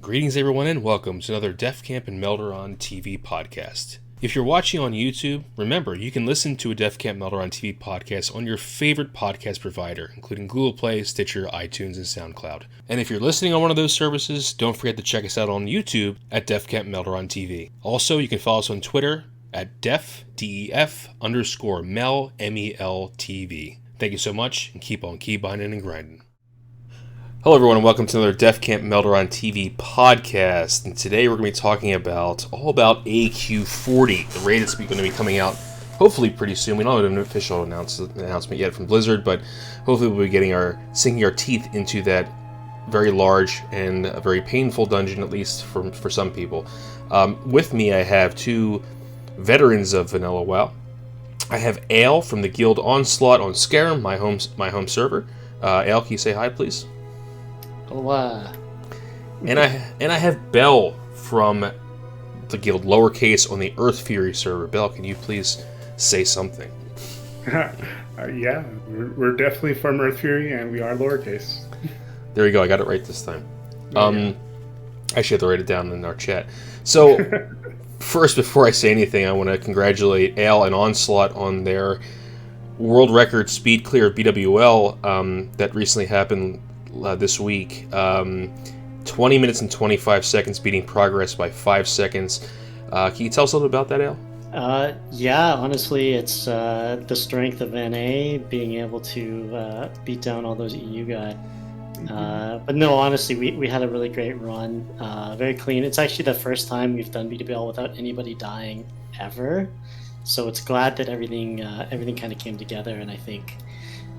Greetings everyone and welcome to another Defcamp and Melderon TV podcast. If you're watching on YouTube, remember you can listen to a Defcamp Melderon TV podcast on your favorite podcast provider, including Google Play, Stitcher, iTunes, and SoundCloud. And if you're listening on one of those services, don't forget to check us out on YouTube at Defcamp Melderon TV. Also, you can follow us on Twitter at def_mel, M-E-L TV. Thank you so much, and keep on keybinding and grinding. Hello everyone and welcome to another Defcamp Melderon TV podcast, and today we're going to be talking all about AQ40, the raid that's going to be coming out hopefully pretty soon. We don't have an official announcement yet from Blizzard, but hopefully we'll be sinking our teeth into that very large and a very painful dungeon, at least for some people. With me I have two veterans of Vanilla WoW. I have Ayle from the guild ONSLAUGHT on Skeram, my home server. Ayle, can you say hi please? Hola. And I have Bell from the guild LOWERCASE on the Earthfury server. Bell, can you please say something? Yeah, we're definitely from Earthfury, and we are LOWERCASE. There you go. I got it right this time. I actually have to write it down in our chat. So, first, before I say anything, I want to congratulate Ayle and ONSLAUGHT on their world record speed clear of BWL that recently happened this week. 20 minutes and 25 seconds, beating progress by 5 seconds. Can you tell us a little bit about that, Ayle? Yeah, honestly, it's the strength of NA being able to beat down all those EU guys. But no, honestly, we had a really great run. Very clean. It's actually the first time we've done BWL without anybody dying ever. So it's glad that everything kind of came together, and I think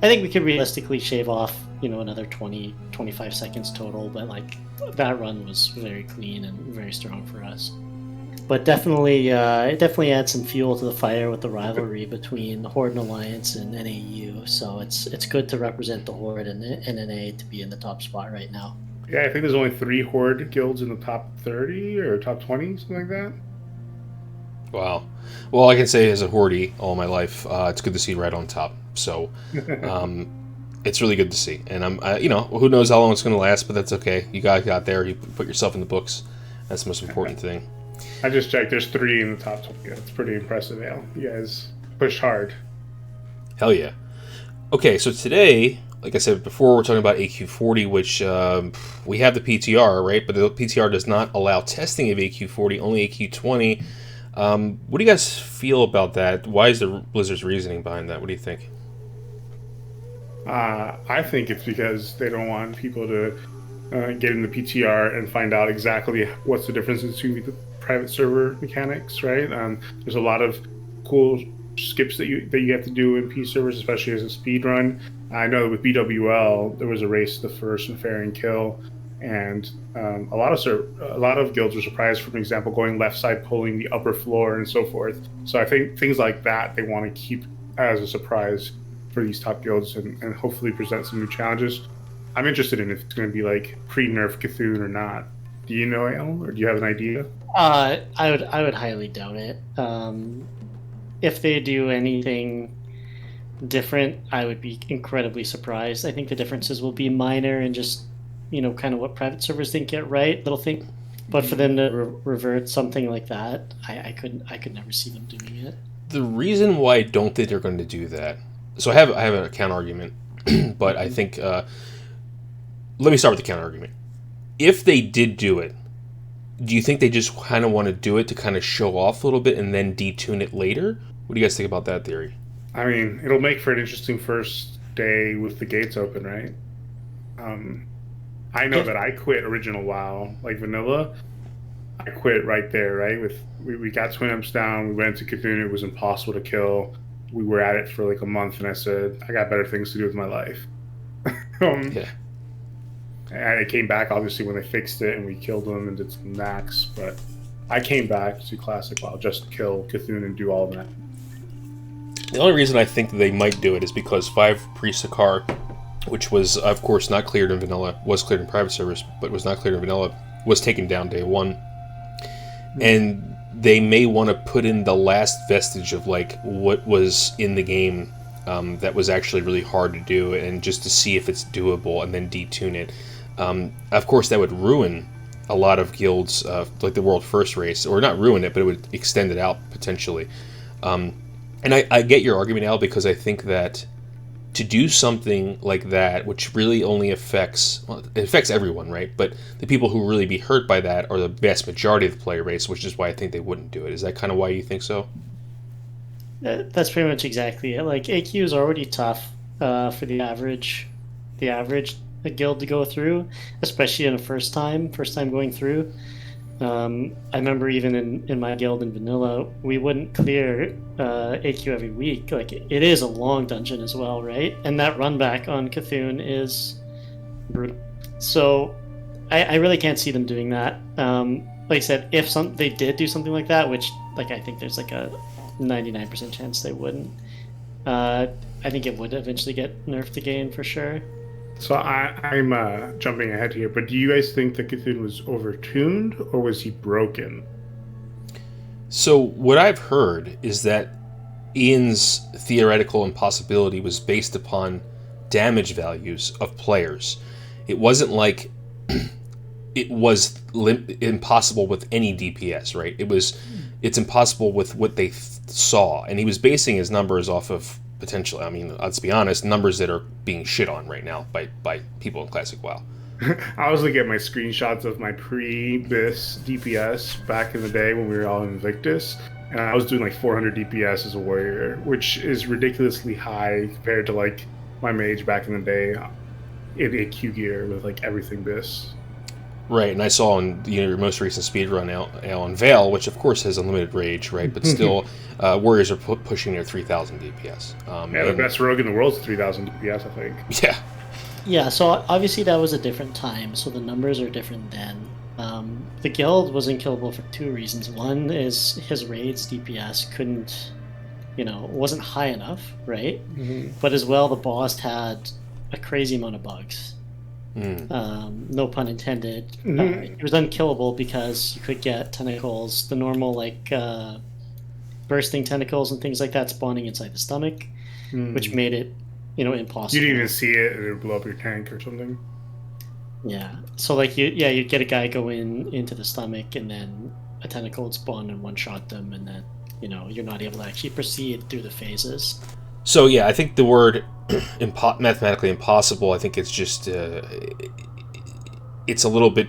we could realistically shave off, another 20-25 seconds total, but that run was very clean and very strong for us. But definitely, it definitely adds some fuel to the fire with the rivalry between the Horde and Alliance and NAU. So it's good to represent the Horde and NA to be in the top spot right now. Yeah, I think there's only 3 Horde guilds in the top 30 or top 20, something like that. Wow. Well, I can say as a Horde all my life, it's good to see right on top. So, it's really good to see. And who knows how long it's going to last, but that's okay. You guys got there. You put yourself in the books. That's the most important thing. I just checked. There's 3 in the top 20. It's pretty impressive, Ayle. You guys pushed hard. Hell yeah. Okay, so today, like I said before, we're talking about AQ40, which we have the PTR, right? But the PTR does not allow testing of AQ40, only AQ20. What do you guys feel about that? Why is the Blizzard's reasoning behind that? What do you think? I think it's because they don't want people to get in the PTR and find out exactly what's the difference between the private server mechanics, right? There's a lot of cool skips that you have to do in P servers, especially as a speed run. I know with BWL there was a race to the first and fair and kill, and a lot of guilds were surprised, for example, going left side pulling the upper floor and so forth. So I think things like that they want to keep as a surprise for these top guilds and hopefully present some new challenges. I'm interested in if it's going to be pre-nerf Cthulhu or not. Do you know, Ayle, or do you have an idea? I would highly doubt it. If they do anything different, I would be incredibly surprised. I think the differences will be minor and just kind of what private servers didn't get right, little thing. But for them to revert something like that, I could never see them doing it. The reason why I don't think they're going to do that. So I have a counter argument, but I think let me start with the counter argument. If they did do it, do you think they just kind of want to do it to kind of show off a little bit and then detune it later? What do you guys think about that theory? I mean, it'll make for an interesting first day with the gates open, right? I know that I quit original WoW, vanilla. I quit right there, right? We got Twin Imps down, we went to Cthulhu, it was impossible to kill. We were at it for a month, and I said, I got better things to do with my life. Yeah. I came back, obviously, when they fixed it, and we killed them and did some knacks, but I came back to Classic WoW just to kill Cthulhu and do all of that. The only reason I think that they might do it is because 5 Pre-Sakar, which was, of course, not cleared in Vanilla, was cleared in private servers, but was not cleared in Vanilla, was taken down day 1. Mm-hmm. And they may want to put in the last vestige of what was in the game that was actually really hard to do, and just to see if it's doable and then detune it. Of course, that would ruin a lot of guilds, like the World First race, or not ruin it, but it would extend it out potentially. And I get your argument, Al, because I think that to do something like that, which really only affects, well, it affects everyone, right? But the people who really be hurt by that are the vast majority of the player base, which is why I think they wouldn't do it. Is that kind of why you think so? That's pretty much exactly it. Like AQ is already tough for the average guild to go through, especially in a first time going through. I remember even in my guild in vanilla, we wouldn't clear AQ every week. Like it is a long dungeon as well, right? And that run back on Cthulhu is brutal. So I really can't see them doing that. Like I said, if they did do something like that, which like I think there's like a 99% chance they wouldn't. I think it would eventually get nerfed again for sure. So I'm jumping ahead here, but do you guys think that Cthulhu was overtuned or was he broken? So what I've heard is that Ian's theoretical impossibility was based upon damage values of players. It wasn't like it was impossible with any DPS, right? It's impossible with what they saw, and he was basing his numbers off of potentially, I mean, let's be honest, numbers that are being shit on right now by people in Classic WoW. I was looking at my screenshots of my pre-BIS DPS back in the day when we were all in Invictus, and I was doing like 400 DPS as a warrior, which is ridiculously high compared to like my mage back in the day in AQ gear with like everything BIS. Right, and I saw in your most recent speedrun Ayle on Veil, which of course has unlimited rage, right? But still, warriors are pushing their 3,000 DPS. The best rogue in the world is 3,000 DPS, I think. Yeah. Yeah, so obviously that was a different time, so the numbers are different then. The guild was unkillable for two reasons. One is his raids DPS wasn't high enough, right? Mm-hmm. But as well, the boss had a crazy amount of bugs. No pun intended. It was unkillable because you could get tentacles, the normal like bursting tentacles and things like that spawning inside the stomach, which made it, impossible. You didn't even see it, and it would blow up your tank or something. Yeah. So like you'd get a guy go into the stomach, and then a tentacle would spawn and one shot them, and then you're not able to actually proceed through the phases. So yeah, I think the word mathematically impossible, I think it's just it's a little bit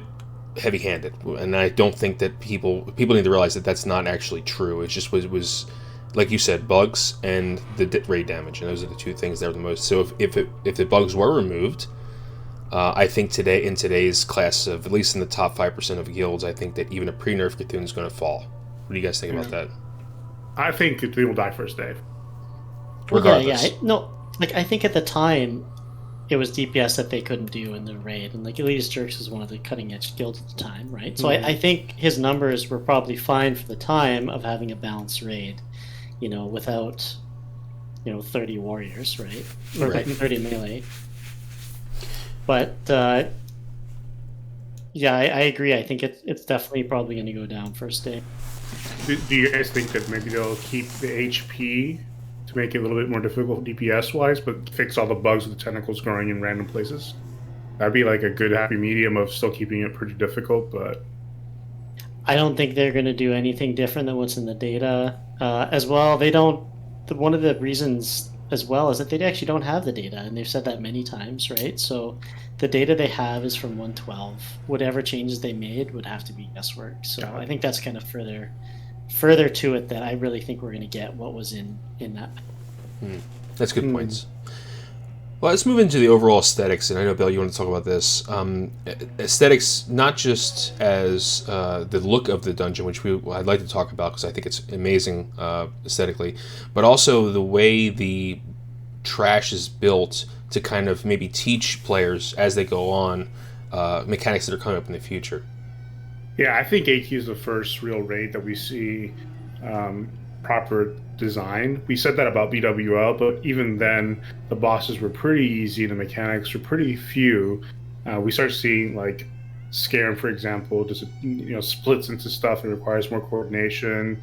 heavy-handed, and I don't think that people need to realize that that's not actually true. It just was like you said, bugs and the raid damage, and those are the two things that are the most. So if the bugs were removed, I think in today's class of at least in the top 5% of guilds, I think that even a pre-nerf Cthulhu is going to fall. What do you guys think about that? I think Cthulhu will die first day. Regardless. I think at the time it was DPS that they couldn't do in the raid, and like Elitist Jerks was one of the cutting edge guilds at the time, right? So I think his numbers were probably fine for the time of having a balanced raid, without 30 warriors, right? Or right. 30 melee. But yeah, I agree. I think it's definitely probably going to go down first day. Do you guys think that maybe they'll keep the HP to make it a little bit more difficult DPS-wise, but fix all the bugs with the tentacles growing in random places? That'd be like a good happy medium of still keeping it pretty difficult, but... I don't think they're going to do anything different than what's in the data. As well, they don't... One of the reasons as well is that they actually don't have the data, and they've said that many times, right? So the data they have is from 112. Whatever changes they made would have to be guesswork. So I think that's kind of further to it that I really think we're going to get what was in that. That's good points. Well, let's move into the overall aesthetics, and I know, Bill, you want to talk about this. Aesthetics, not just as the look of the dungeon, which I'd like to talk about because I think it's amazing aesthetically, but also the way the trash is built to kind of maybe teach players as they go on mechanics that are coming up in the future. Yeah, I think AQ is the first real raid that we see proper design. We said that about BWL, but even then, the bosses were pretty easy. The mechanics were pretty few. We start seeing like Skeram, for example, just splits into stuff and requires more coordination.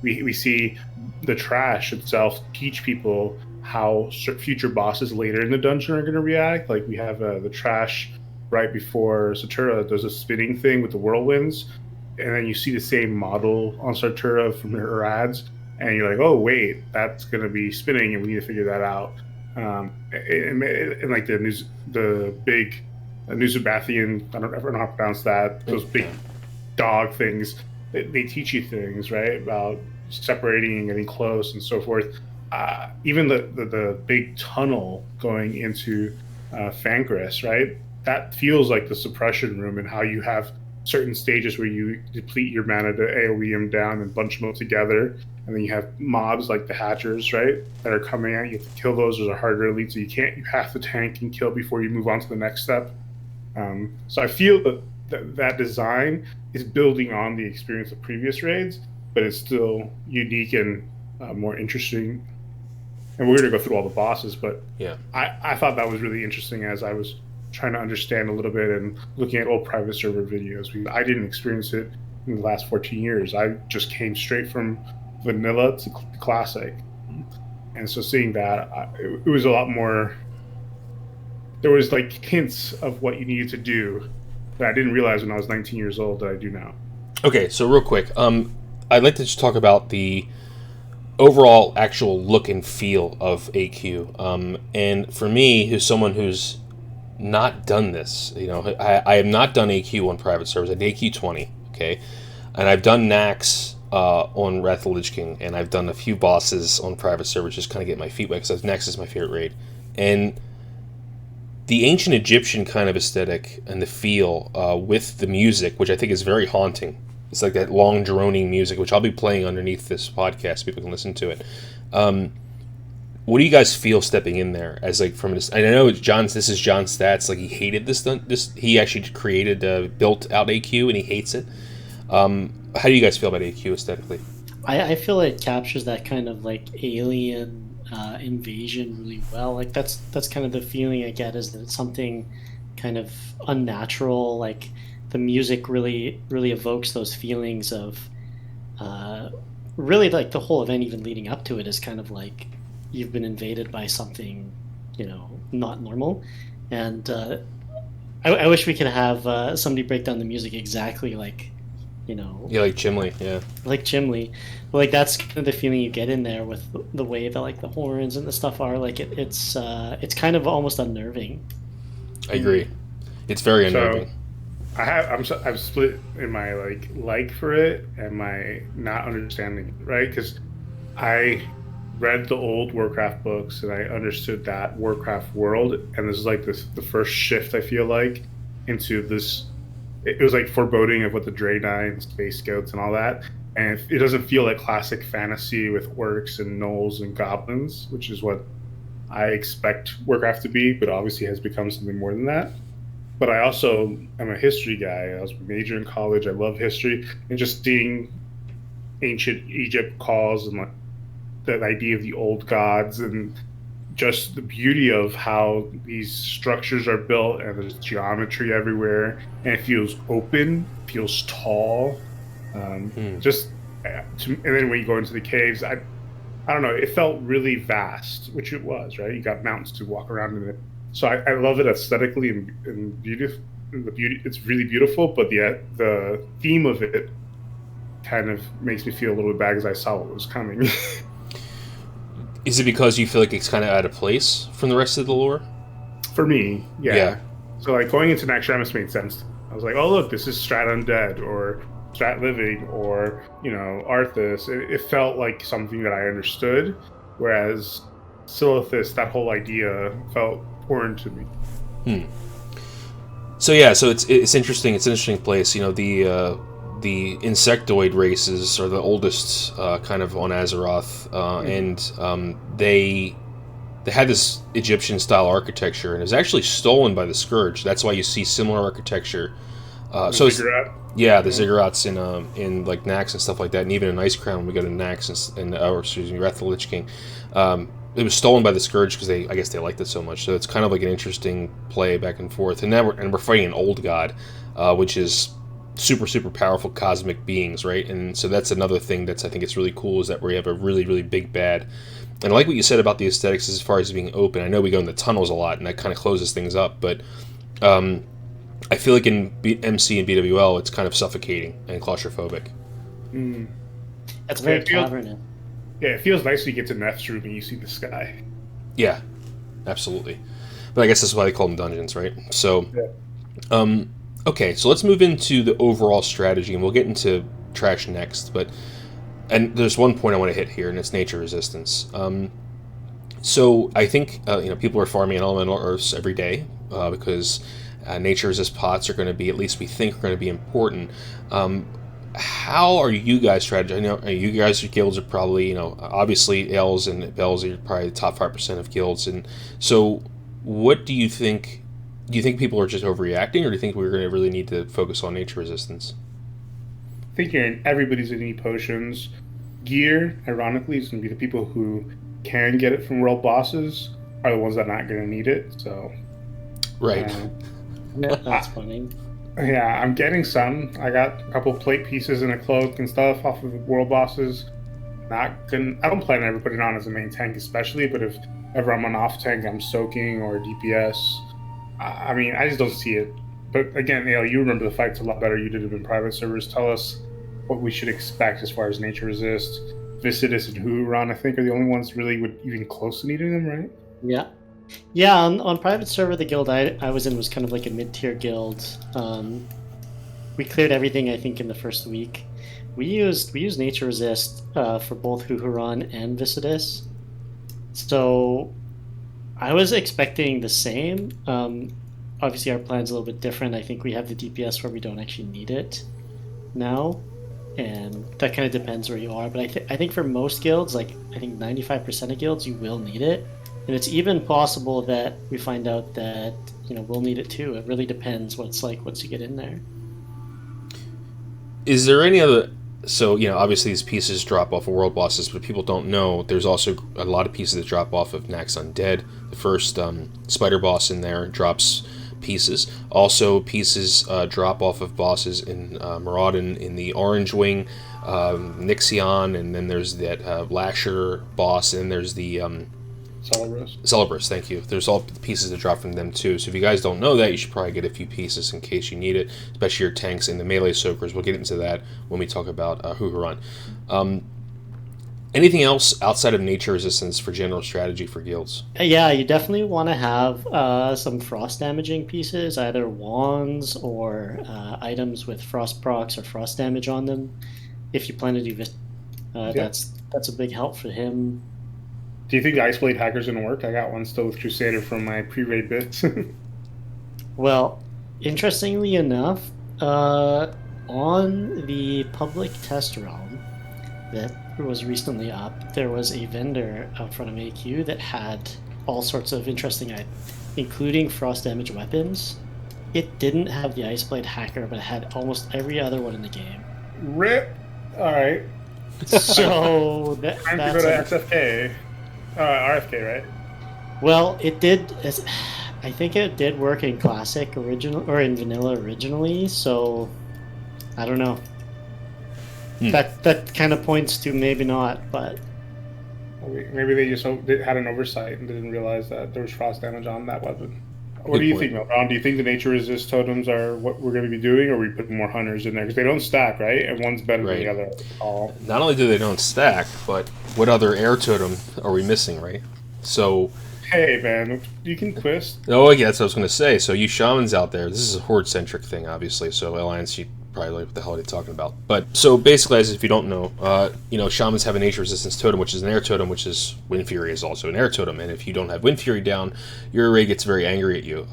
We see the trash itself teach people how future bosses later in the dungeon are going to react. Like we have the trash right before Sartura, there's a spinning thing with the whirlwinds, and then you see the same model on Sartura from their ads, and you're like, oh wait, that's going to be spinning, and we need to figure that out. And like the big Nusabathian, I don't know how to pronounce that, those big dog things, they teach you things, right, about separating and getting close and so forth. Even the big tunnel going into Fankriss, right, that feels like the suppression room, and how you have certain stages where you deplete your mana to AoE them down and bunch them up together, and then you have mobs like the Hatchers, right, that are coming at you. You have to kill those. Those are harder elite, so you have to tank and kill before you move on to the next step. So I feel that design is building on the experience of previous raids, but it's still unique and more interesting. And we're going to go through all the bosses, but yeah, I thought that was really interesting as I was trying to understand a little bit and looking at old private server videos. I didn't experience it in the last 14 years. I just came straight from vanilla to classic. And so seeing that, it was a lot more... There was like hints of what you needed to do that I didn't realize when I was 19 years old that I do now. Okay, so real quick, I'd like to just talk about the overall actual look and feel of AQ. And for me, who's someone who's not done this, I have not done AQ on private servers. I did AQ20, okay, and I've done Nax on Wrath of the Lich King, and I've done a few bosses on private servers, just kind of get my feet wet, because Nax is my favorite raid. And the ancient Egyptian kind of aesthetic and the feel with the music, which I think is very haunting. It's like that long droning music, which I'll be playing underneath this podcast so people can listen to it. What do you guys feel stepping in there as like from this? And I know this is John's stats. Like he hated this. He actually built out AQ and he hates it. How do you guys feel about AQ aesthetically? I feel it captures that kind of like alien invasion really well. Like that's kind of the feeling I get, is that it's something kind of unnatural. Like the music really evokes those feelings of really like the whole event even leading up to it is kind of like you've been invaded by something, not normal. And I wish we could have somebody break down the music exactly like, Yeah, like Chimley, yeah. Like Chimley. But like that's kind of the feeling you get in there with the way that like the horns and the stuff are. Like it's kind of almost unnerving. I agree. It's very unnerving. So I'm split in my like for it and my not understanding it, right? Because I read the old Warcraft books and I understood that Warcraft world, and this is like the first shift I feel like into this. It was like foreboding of what the Draenei and Space Scouts and all that, and it doesn't feel like classic fantasy with orcs and gnolls and goblins, which is what I expect Warcraft to be, but obviously has become something more than that. But I also am a history guy. I was a major in college. I love history, and just seeing ancient Egypt calls and like that idea of the old gods and just the beauty of how these structures are built, and there's geometry everywhere, and it feels open, feels tall. And then when you go into the caves, I don't know, it felt really vast, which it was, right? You got mountains to walk around in it. So I love it aesthetically and beautiful. The beauty, it's really beautiful, but the theme of it kind of makes me feel a little bit bad because I saw what was coming. Is it because you feel like it's kind of out of place from the rest of the lore? For me, yeah. So like going into Ahn'Qiraj made sense. I was like, oh look, this is Strat Undead or Strat Living or Arthas. It felt like something that I understood, whereas Silithus, that whole idea felt foreign to me. So yeah, so it's interesting. It's an interesting place. The insectoid races are the oldest kind of on Azeroth, and they had this Egyptian style architecture, and it was actually stolen by the Scourge. That's why you see similar architecture. The ziggurats in like Nax and stuff like that, and even in Icecrown when we go to Nax and Wrath of the Lich King. It was stolen by the Scourge because I guess they liked it so much. So it's kind of like an interesting play back and forth. And now we're fighting an old god, which is super, super powerful cosmic beings, right? And so that's another thing I think it's really cool, is that we have a really, really big bad. And I like what you said about the aesthetics as far as being open. I know we go in the tunnels a lot, and that kind of closes things up, but I feel like in MC and BWL, it's kind of suffocating and claustrophobic. It's very cavernous. Yeah, it feels nice when you get to Neth's room and you see the sky. Yeah, absolutely. But I guess that's why they call them dungeons, right? So, okay, so let's move into the overall strategy, and we'll get into trash next. And there's one point I want to hit here, and it's nature resistance. So I think people are farming in elemental earths every day because nature resist pots are going to be, at least we think, are going to be important. How are you guys strategizing? I know you guys, your guilds are probably, obviously Ayles and Bells are probably the top 5% of guilds, and so what do you think? Do you think people are just overreacting, or do you think we're going to really need to focus on nature resistance? I think everybody's going to need potions. Gear, ironically, is going to be the people who can get it from world bosses are the ones that are not going to need it. So, right. That's funny. Yeah, I'm getting some. I got a couple plate pieces and a cloak and stuff off of world bosses. I don't plan on ever putting it on as a main tank, especially. But if ever I'm on off tank, I'm soaking or DPS. I mean, I just don't see it. But again, you remember the fights a lot better. You did it in private servers. Tell us what we should expect as far as nature resist. Viscidus and Huhuran, I think, are the only ones really even close to needing them, right? Yeah. Yeah, on private server, the guild I was in was kind of like a mid-tier guild. We cleared everything, I think, in the first week. We used nature resist for both Huhuran and Viscidus. So I was expecting the same. Obviously, our plan's a little bit different. I think we have the DPS where we don't actually need it now, and that kind of depends where you are. But I think for most guilds, like I think 95% of guilds, you will need it, and it's even possible that we find out that we'll need it too. It really depends what it's like once you get in there. Is there any other? So obviously these pieces drop off of world bosses, but people don't know there's also a lot of pieces that drop off of Nax Undead. The first spider boss in there drops pieces. Also, pieces drop off of bosses in Maraudon in the Orange Wing, Nixion, and then there's that Lasher boss, and there's the Celebris, thank you. There's all pieces that drop from them too. So if you guys don't know that, you should probably get a few pieces in case you need it, especially your tanks and the melee soakers. We'll get into that when we talk about Huhuran. Anything else outside of nature resistance for general strategy for guilds? Yeah, you definitely want to have some frost damaging pieces, either wands or items with frost procs or frost damage on them. If you plan to do this, that's a big help for him. Do you think Iceblade Hacker's going to work? I got one still with Crusader from my pre-raid bits. Well, interestingly enough, on the public test realm that was recently up, there was a vendor out front of AQ that had all sorts of interesting items, including frost damage weapons. It didn't have the Iceblade Hacker, but it had almost every other one in the game. RIP! Alright. So time to go to XFK. RFK, right? Well, it did. I think it did work in Classic original or in Vanilla originally. So I don't know. That kind of points to maybe not, but maybe they just had an oversight and didn't realize that there was frost damage on that weapon. What do you think, Melderon? Do you think the nature resist totems are what we're going to be doing, or are we putting more hunters in there? Because they don't stack, right? And one's better than the other. Not only do they don't stack, but what other air totem are we missing, right? So, hey, man, you can twist. Oh, yeah, that's what I was going to say. So, you shamans out there, this is a horde-centric thing, obviously. So, Alliance, you probably like what the hell are they talking about. But, so basically, as if you don't know, shamans have a nature resistance totem, which is an air totem, which is Wind Fury is also an air totem. And if you don't have Wind Fury down, your array gets very angry at you.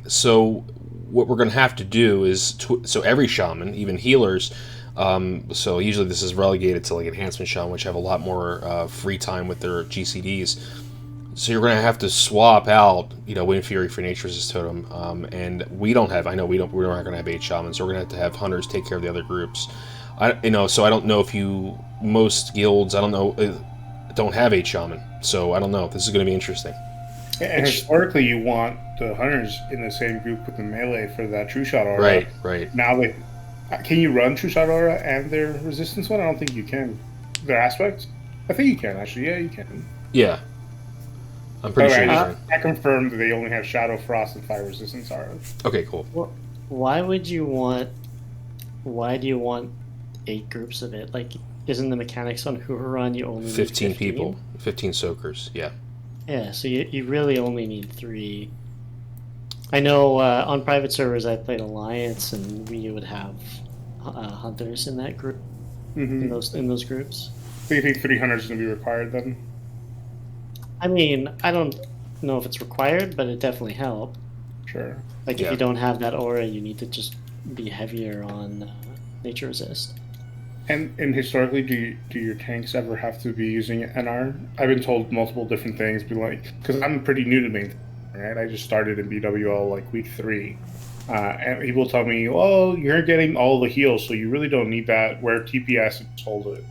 So, what we're going to have to do is, so every shaman, even healers, so usually this is relegated to like enhancement shaman, which have a lot more free time with their GCDs. So you're going to have to swap out, Wind Fury for Nature Resist Totem, and we don't have. I know we're not going to have 8 shamans, so we're going to have hunters take care of the other groups. So I don't know if most guilds, don't have 8 shaman. So I don't know. This is going to be interesting. And historically, you want the hunters in the same group with the melee for that True Shot aura. Right. Now, can you run True Shot aura and their resistance one? I don't think you can. Their aspects? I think you can, actually. Yeah, you can. Yeah. I'm pretty sure. I confirmed that they only have Shadow, Frost, and Fire resistance auras. Okay, cool. why would you want? Why do you want 8 groups of it? Like, isn't the mechanics on Huhuran you only need 15 people, 15 soakers. Yeah. Yeah, so you really only need 3. I know on private servers I played Alliance, and we would have hunters in that group. In those groups. So you think 300 is going to be required then? I mean, I don't know if it's required, but it definitely helps. Sure. Like, if you don't have that aura, you need to just be heavier on nature resist. And historically, do your tanks ever have to be using NR? I've been told multiple different things, because I'm pretty new to main, right? I just started in BWL like week 3. And people tell me, "Oh, you're getting all the heals, so you really don't need that." Where TPS and just hold it.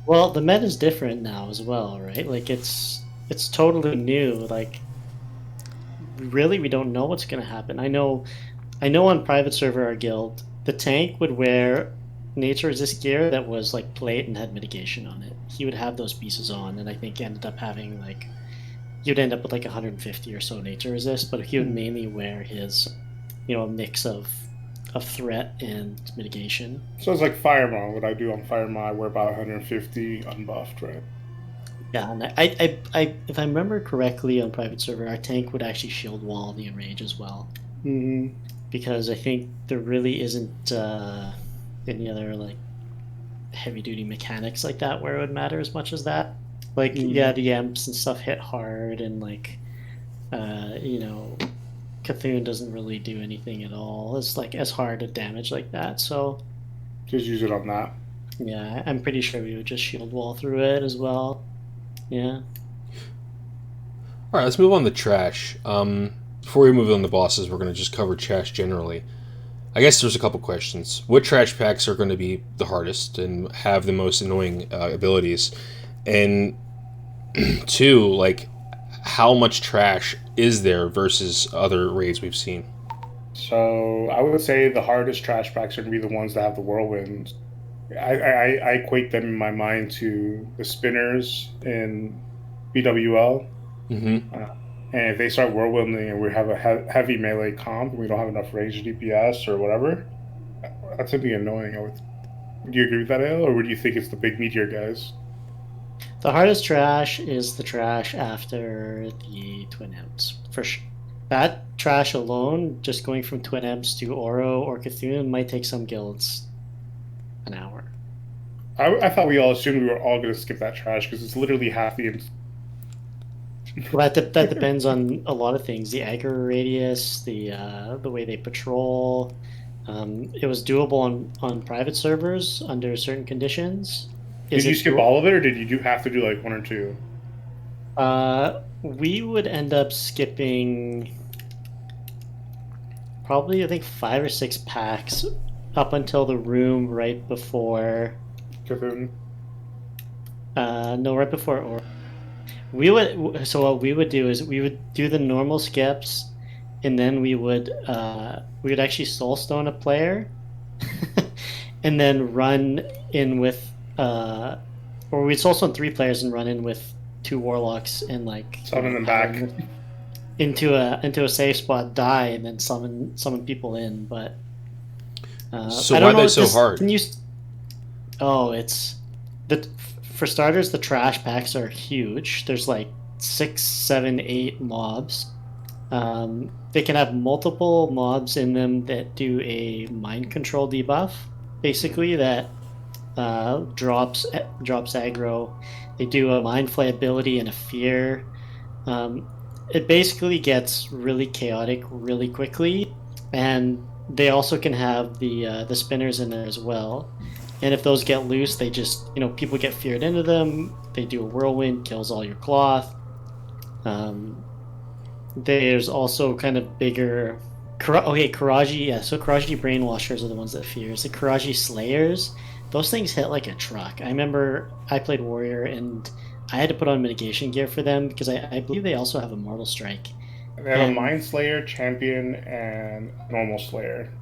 Well, the meta is different now as well, right? Like, it's totally new. Like, really, we don't know what's going to happen. I know on private server, our guild, the tank would wear nature resist gear that was like plate and had mitigation on it. He would have those pieces on, and I think ended up having like, you'd end up with like 150 or so nature resist, but he would mainly wear his, a mix of threat and mitigation. So it's like Firemaw. What I do on Firemaw, I wear about 150 unbuffed, right? Yeah, and I if I remember correctly, on private server, our tank would actually shield wall the enrage as well. Mm-hmm. Because I think there really isn't any other like heavy duty mechanics like that where it would matter as much as that. Like, yeah, the Emps and stuff hit hard, and like, Cthulhu doesn't really do anything at all. It's like as hard a damage like that. So just use it on that. Yeah, I'm pretty sure we would just shield wall through it as well. Yeah. All right, let's move on to trash. Before we move on to bosses, we're going to just cover trash generally. I guess there's a couple questions. What trash packs are going to be the hardest and have the most annoying abilities? And 2, like, how much trash is there versus other raids we've seen? So I would say the hardest trash packs are going to be the ones that have the whirlwinds. I equate them in my mind to the spinners in BWL. Mm-hmm. And if they start whirlwinding and we have a heavy melee comp and we don't have enough range DPS or whatever, that's going to be annoying. Do you agree with that, Ayle, or do you think it's the big meteor guys? The hardest trash is the trash after the Twin Imps. For sure. That trash alone, just going from Twin Imps to Ouro or Cthulhu, might take some guilds an hour. I thought we all assumed we were all going to skip that trash because it's literally half the... Well, that depends on a lot of things. The aggro radius, the way they patrol. It was doable on private servers under certain conditions. Did you skip all of it, or did you have to do like 1 or 2? We would end up skipping probably, I think, 5 or 6 packs up until the room right before. Cthulhu? No, right before Ouro. So what we would do is we would do the normal skips, and then we would actually soulstone a player, and then run in with or we'd soulstone 3 players and run in with 2 warlocks and like summon them back into a safe spot, die, and then summon people in. But so why are they so hard? For starters, the trash packs are huge. There's like 6, 7, 8 mobs. They can have multiple mobs in them that do a mind control debuff, basically, that drops aggro. They do a mind flay ability and a fear. It basically gets really chaotic really quickly, and they also can have the spinners in there as well. And if those get loose, they just, people get feared into them. They do a whirlwind, kills all your cloth. There's also kind of bigger... Kiraji, yeah, so Kiraji Brainwashers are the ones that fears. The Kiraji Slayers, those things hit like a truck. I remember I played Warrior, and I had to put on mitigation gear for them, because I believe they also have a Mortal Strike. They have a Mind Slayer, Champion, and Normal Slayer.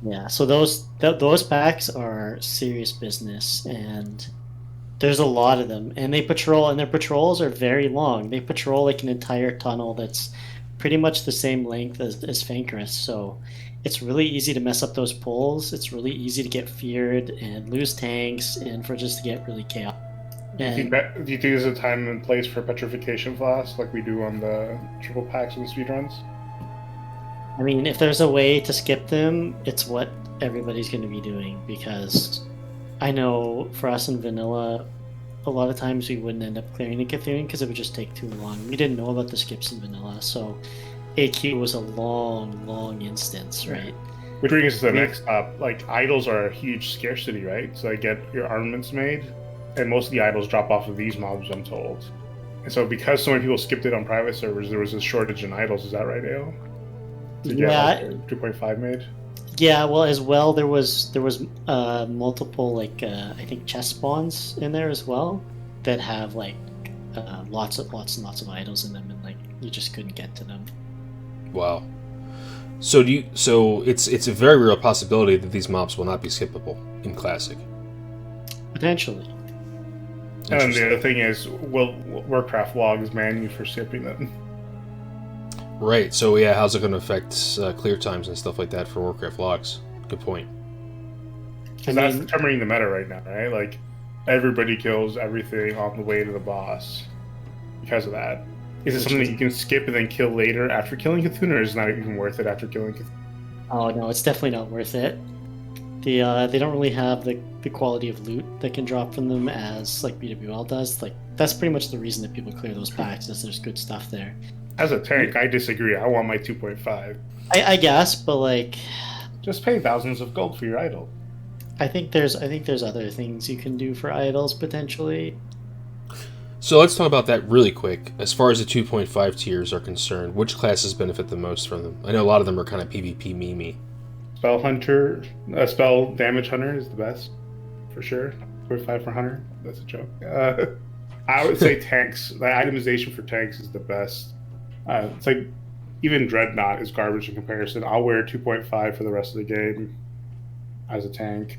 Yeah, so those packs are serious business, and there's a lot of them, and they patrol, and their patrols are very long. They patrol like an entire tunnel that's pretty much the same length as Fankriss, so it's really easy to mess up those pulls. It's really easy to get feared and lose tanks, and for just to get really chaotic. Do you think there's a time and place for petrification flask like we do on the triple packs and speedruns? I mean, if there's a way to skip them, it's what everybody's going to be doing, because I know for us in vanilla, a lot of times we wouldn't end up clearing the Cthulhu because it would just take too long. We didn't know about the skips in vanilla, so AQ was a long instance, right? Which brings us to the next top. Like, idols are a huge scarcity, right? So I get your armaments made, and most of the idols drop off of these mobs, I'm told. And so because so many people skipped it on private servers, there was a shortage in idols. Is that right, Ayle? Did you have like 2.5 made? Yeah, well, as well, there was multiple, like, I think chest spawns in there as well that have, like, lots and lots of idols in them, and, like, you just couldn't get to them. Wow. So it's a very real possibility that these mobs will not be skippable in Classic. Potentially. And the other thing is, will Warcraft logs ban you for skipping them? Right, so yeah, how's it going to affect clear times and stuff like that for Warcraft logs? Good point. Because that's determining the meta right now, right? Like, everybody kills everything on the way to the boss because of that. Is it something that you can skip and then kill later after killing Cthulhu, or is it not even worth it after killing Cthulhu? Oh, no, it's definitely not worth it. They don't really have the quality of loot that can drop from them as, like, BWL does. Like, that's pretty much the reason that people clear those packs, is there's good stuff there. As a tank, I disagree. I want my 2.5. I guess, but, like, just pay thousands of gold for your idol. I think there's other things you can do for idols potentially. So let's talk about that really quick. As far as the 2.5 tiers are concerned, which classes benefit the most from them? I know a lot of them are kind of PvP memey. Spell Hunter, Spell Damage Hunter is the best, for sure. 2.5 for Hunter, that's a joke. I would say tanks. The itemization for tanks is the best. It's like, even Dreadnought is garbage in comparison. I'll wear 2.5 for the rest of the game as a tank.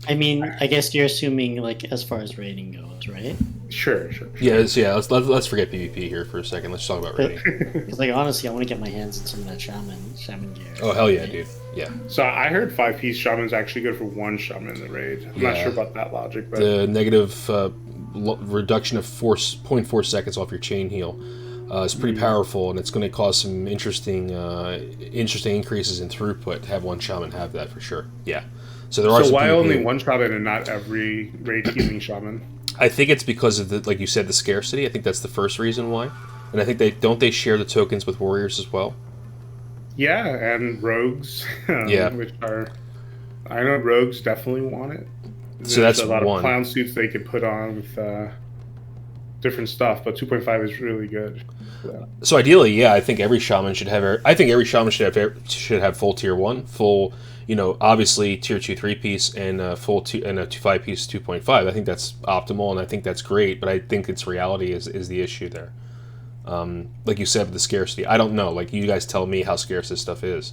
I mean, I guess you're assuming, like, as far as rating goes, right? Sure. Yeah, let's forget PvP here for a second. Let's talk about rating. It's like, honestly, I want to get my hands on some of that shaman gear. Oh, hell yeah, dude. Yeah. So I heard 5-piece shaman is actually good for one shaman in the raid. I'm not sure about that logic, but the negative reduction of 0.4 seconds off your chain heal is pretty powerful, and it's going to cause some interesting increases in throughput to have one shaman have that for sure. Yeah. So there are. So why only one shaman and not every raid healing shaman? I think it's because of the, like you said, the scarcity. I think that's the first reason why, and I think they share the tokens with warriors as well. Yeah, and rogues. Yeah. Which are, I know rogues definitely want it. So that's a lot one. of clown suits they could put on with different stuff, but 2.5 is really good. So ideally, yeah, I think every shaman should have. I think every shaman should have full tier 1, full, obviously tier 2 3-piece and full 2 and a 5-piece 2.5. I think that's optimal, and I think that's great. But I think its reality is the issue there. Like you said, with the scarcity, I don't know. Like, you guys tell me how scarce this stuff is.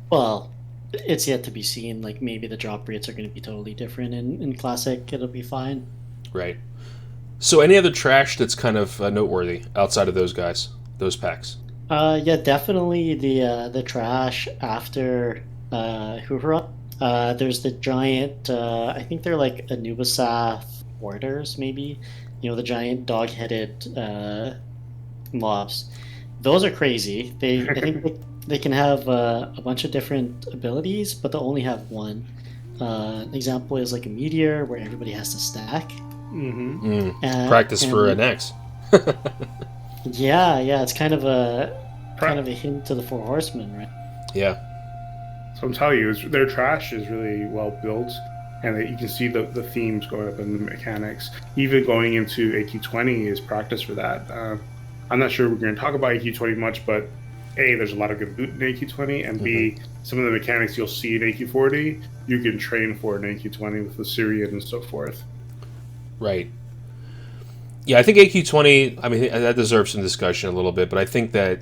Well, it's yet to be seen. Like, maybe the drop rates are going to be totally different in Classic. It'll be fine. Right. So any other trash that's kind of noteworthy outside of those guys, those packs? Yeah, definitely the trash after Huhuran. There's the giant, I think they're like Anubisath warders, maybe. The giant dog-headed mobs. Those are crazy. I think they can have a bunch of different abilities, but they'll only have one. An example is like a meteor where everybody has to stack. Practice for an X. Yeah, it's kind of a hint to the Four Horsemen, right? Yeah. So I'm telling you, their trash is really well built, and you can see the themes going up in the mechanics. Even going into AQ20 is practice for that. I'm not sure we're going to talk about AQ20 much, but A, there's a lot of good loot in AQ20, and B, some of the mechanics you'll see in AQ40, you can train for in AQ20 with the Syrian and so forth. Right. Yeah, I think AQ20, I mean, that deserves some discussion a little bit, but I think that,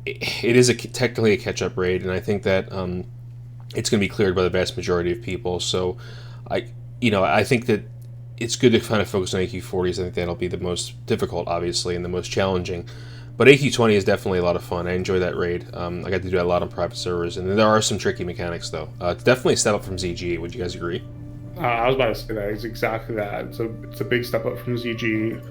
it is technically a catch-up raid, and I think that it's going to be cleared by the vast majority of people. So, I think that it's good to kind of focus on AQ40s. I think that'll be the most difficult, obviously, and the most challenging. But AQ20 is definitely a lot of fun. I enjoy that raid. I got to do that a lot on private servers, and there are some tricky mechanics, though. It's definitely a step up from ZG. Would you guys agree? I was about to say that. It's exactly that. It's a big step up from ZG,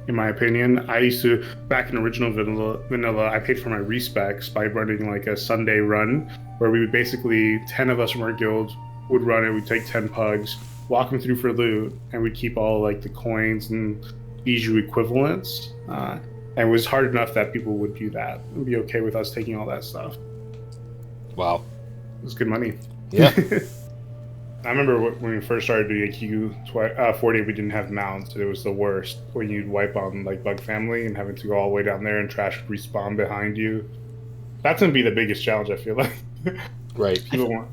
in my opinion. I used to, back in original vanilla, I paid for my respecs by running like a Sunday run, where we would basically, 10 of us from our guild would run it. We'd take 10 pugs, walk them through for loot, and we'd keep all like the coins and bijou equivalents. And it was hard enough that people would do that and be okay with us taking all that stuff. Wow. It was good money. Yeah. I remember when we first started doing AQ40, we didn't have mounts. It was the worst when you'd wipe on like Bug Family and having to go all the way down there and trash would respawn behind you. That's going to be the biggest challenge, I feel like. Right. People want...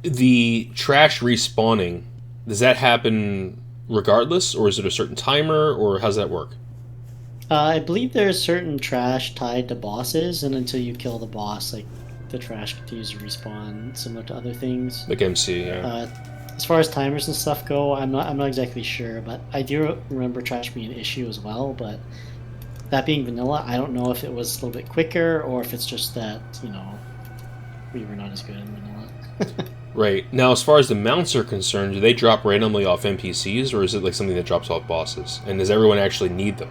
The trash respawning, does that happen regardless, or is it a certain timer, or how's that work? I believe there's certain trash tied to bosses, and until you kill the boss, like, the trash continues to respawn, similar to other things. Like MC, yeah. As far as timers and stuff go, I'm not exactly sure, but I do remember trash being an issue as well. But that being vanilla, I don't know if it was a little bit quicker or if it's just that, you know, we were not as good in vanilla. Right. Now, as far as the mounts are concerned, do they drop randomly off NPCs, or is it like something that drops off bosses? And does everyone actually need them?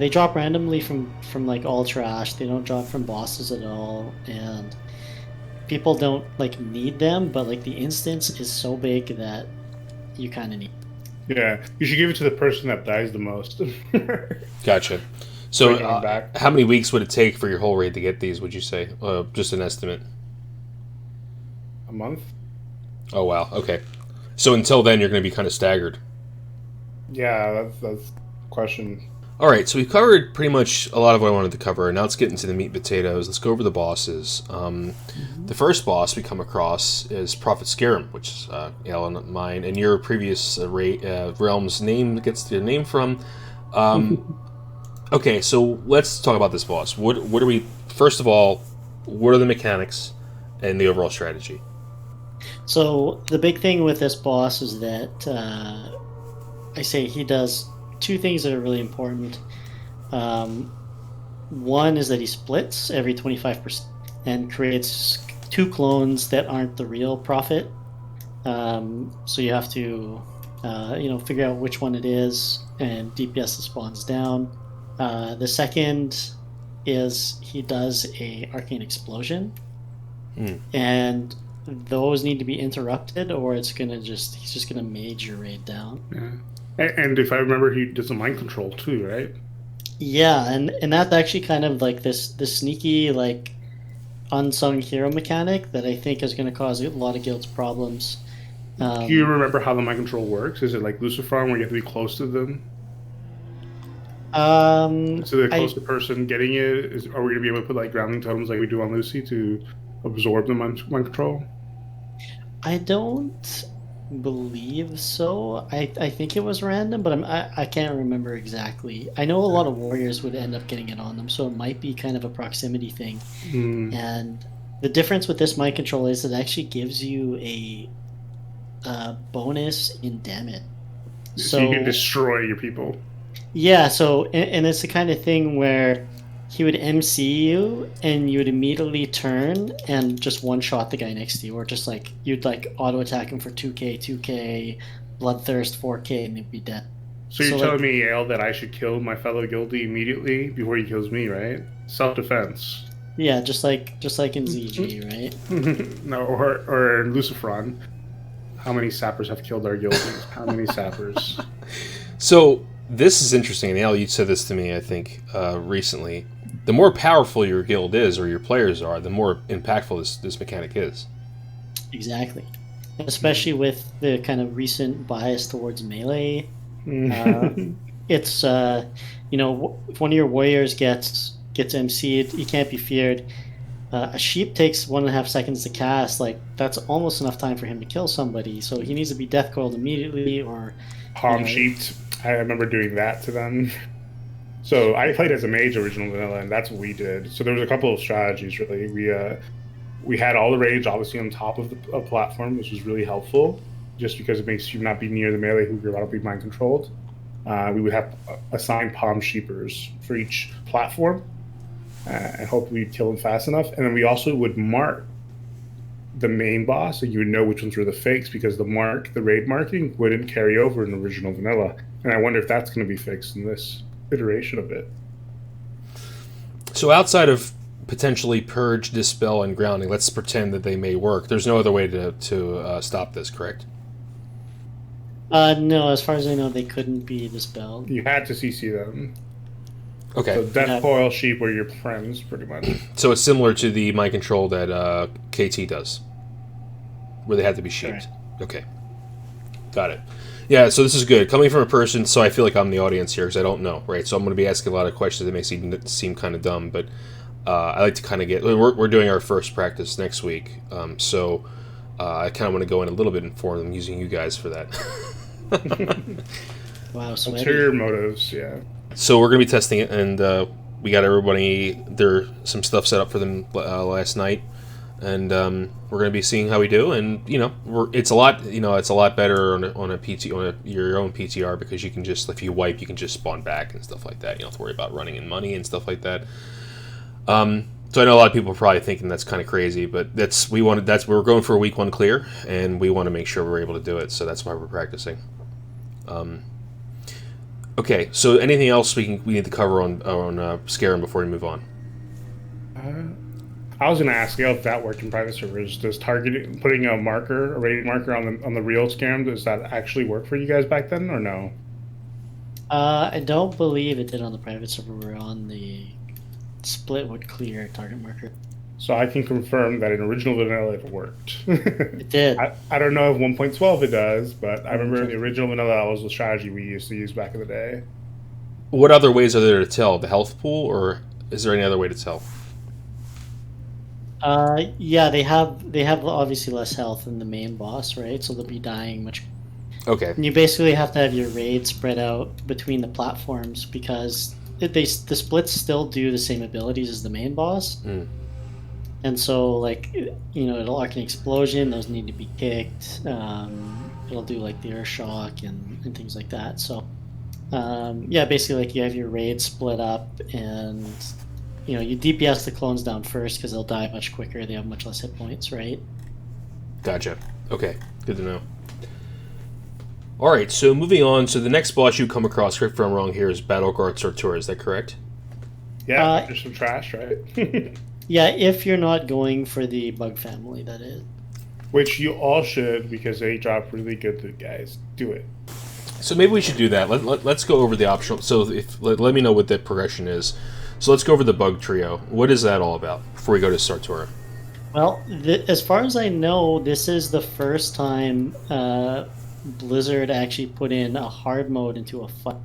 They drop randomly from like all trash. They don't drop from bosses at all, and people don't like need them. But like the instance is so big that you kind of need. Yeah, you should give it to the person that dies the most. Gotcha. So, how many weeks would it take for your whole raid to get these? Would you say, just an estimate? A month. Oh wow. Okay. So until then, you're going to be kind of staggered. Yeah, that's the question. All right, so we've covered pretty much a lot of what I wanted to cover. Now let's get into the meat and potatoes. Let's go over the bosses. The first boss we come across is Prophet Skeram, which is Ayle and mine, and your previous realm's name gets their name from. Okay, so let's talk about this boss. What are we? First of all, what are the mechanics and the overall strategy? So the big thing with this boss is that I say he does two things that are really important. One is that he splits every 25% and creates two clones that aren't the real Prophet. So you have to, figure out which one it is, and DPS the spawns down. The second is he does a arcane explosion, and those need to be interrupted, or he's just gonna mage your raid down. Yeah. And if I remember, he does a mind control too, right? Yeah, and that's actually kind of like this sneaky, like, unsung hero mechanic that I think is going to cause a lot of guilds problems. Do you remember how the mind control works? Is it like Lucifer, where you have to be close to them? So they're close to the person getting it? Are we going to be able to put like grounding totems like we do on Lucy to absorb the mind control? I don't believe so. I think it was random, but I can't remember exactly. I know a lot of warriors would end up getting it on them, so it might be kind of a proximity thing. And the difference with this mind control is it actually gives you a bonus in damage. So you can destroy your people. Yeah, so and it's the kind of thing where he would MC you, and you would immediately turn and just one-shot the guy next to you, or just like you'd like auto-attack him for 2k, bloodthirst 4k, and they'd be dead. So you're telling me, Ayle, that I should kill my fellow guildie immediately before he kills me, right? Self-defense. Yeah, just like in ZG, right? No, or in Luciferon. How many sappers have killed our guildies? How many sappers? So this is interesting, and Ayle, you said this to me, I think, recently. The more powerful your guild is, or your players are, the more impactful this mechanic is. Exactly. Especially with the kind of recent bias towards melee. It's, if one of your warriors gets MC'd, he can't be feared. A sheep takes 1.5 seconds to cast. Like, that's almost enough time for him to kill somebody. So he needs to be death coiled immediately, or... Palm sheeped. I remember doing that to them. So I played as a mage original vanilla, and that's what we did. So there was a couple of strategies, really. We had all the rage obviously on top of the platform, which was really helpful. just because it makes you not be near the melee who you're about to be mind controlled. We would have assigned palm sheepers for each platform, and hopefully we'd kill them fast enough. And then we also would mark the main boss, so you would know which ones were the fakes, because the raid marking wouldn't carry over in original vanilla. And I wonder if that's going to be fixed in this iteration of it. So outside of potentially purge, dispel, and grounding, let's pretend that they may work. There's no other way to stop this, correct? No, as far as I know, they couldn't be dispelled. You had to CC them. Okay. So Death Coil Sheep were your friends, pretty much. So it's similar to the mind control that KT does, where they had to be sheeped. Correct. Okay. Got it. Yeah, so this is good. Coming from a person, so I feel like I'm the audience here because I don't know, right? So I'm going to be asking a lot of questions that may seem kind of dumb, but I like to kind of get... We're doing our first practice next week, so I kind of want to go in a little bit informed. I'm using you guys for that. Wow, sweaty. Ulterior motives, yeah. So we're going to be testing it, and we got everybody... There's some stuff set up for them last night, and we're going to be seeing how we do. And it's a lot better on a your own PTR, because you can just, if you wipe, you can just spawn back and stuff like that. You don't have to worry about running in money and stuff like that. So I know a lot of people are probably thinking that's kind of crazy, but we're going for a week 1 clear, and we want to make sure we're able to do it. So that's why we're practicing. Okay, so anything else we need to cover on Skeram before we move on? I was going to ask you if that worked in private servers. Does putting a rating marker on the real Skeram, does that actually work for you guys back then, or no? I don't believe it did on the private server. We're on the split would clear target marker. So I can confirm that in original vanilla it worked. It did. I don't know if 1.12 it does, but I remember in the original vanilla that was the strategy we used to use back in the day. What other ways are there to tell? The health pool, or is there any other way to tell? Yeah, they have obviously less health than the main boss, right? So they'll be dying much. Okay. And you basically have to have your raid spread out between the platforms, because the splits still do the same abilities as the main boss. Mm. And so, it'll arc an explosion. Those need to be kicked. It'll do the earth shock and things like that. So, yeah, basically, you have your raid split up, and you DPS the clones down first because they'll die much quicker. They have much less hit points, right? Gotcha. Okay, good to know. All right, so moving on. So the next boss you come across, correct if I'm wrong here, is Battleguard Sartura. Is that correct? Yeah, just some trash, right? Yeah, if you're not going for the bug family, that is. Which you all should, because they drop really good loot, guys. Do it. So maybe we should do that. Let's go over the optional. So let me know what the progression is. So let's go over the bug trio. What is that all about before we go to Sartura? Well, as far as I know, this is the first time Blizzard actually put in a hard mode into a fight.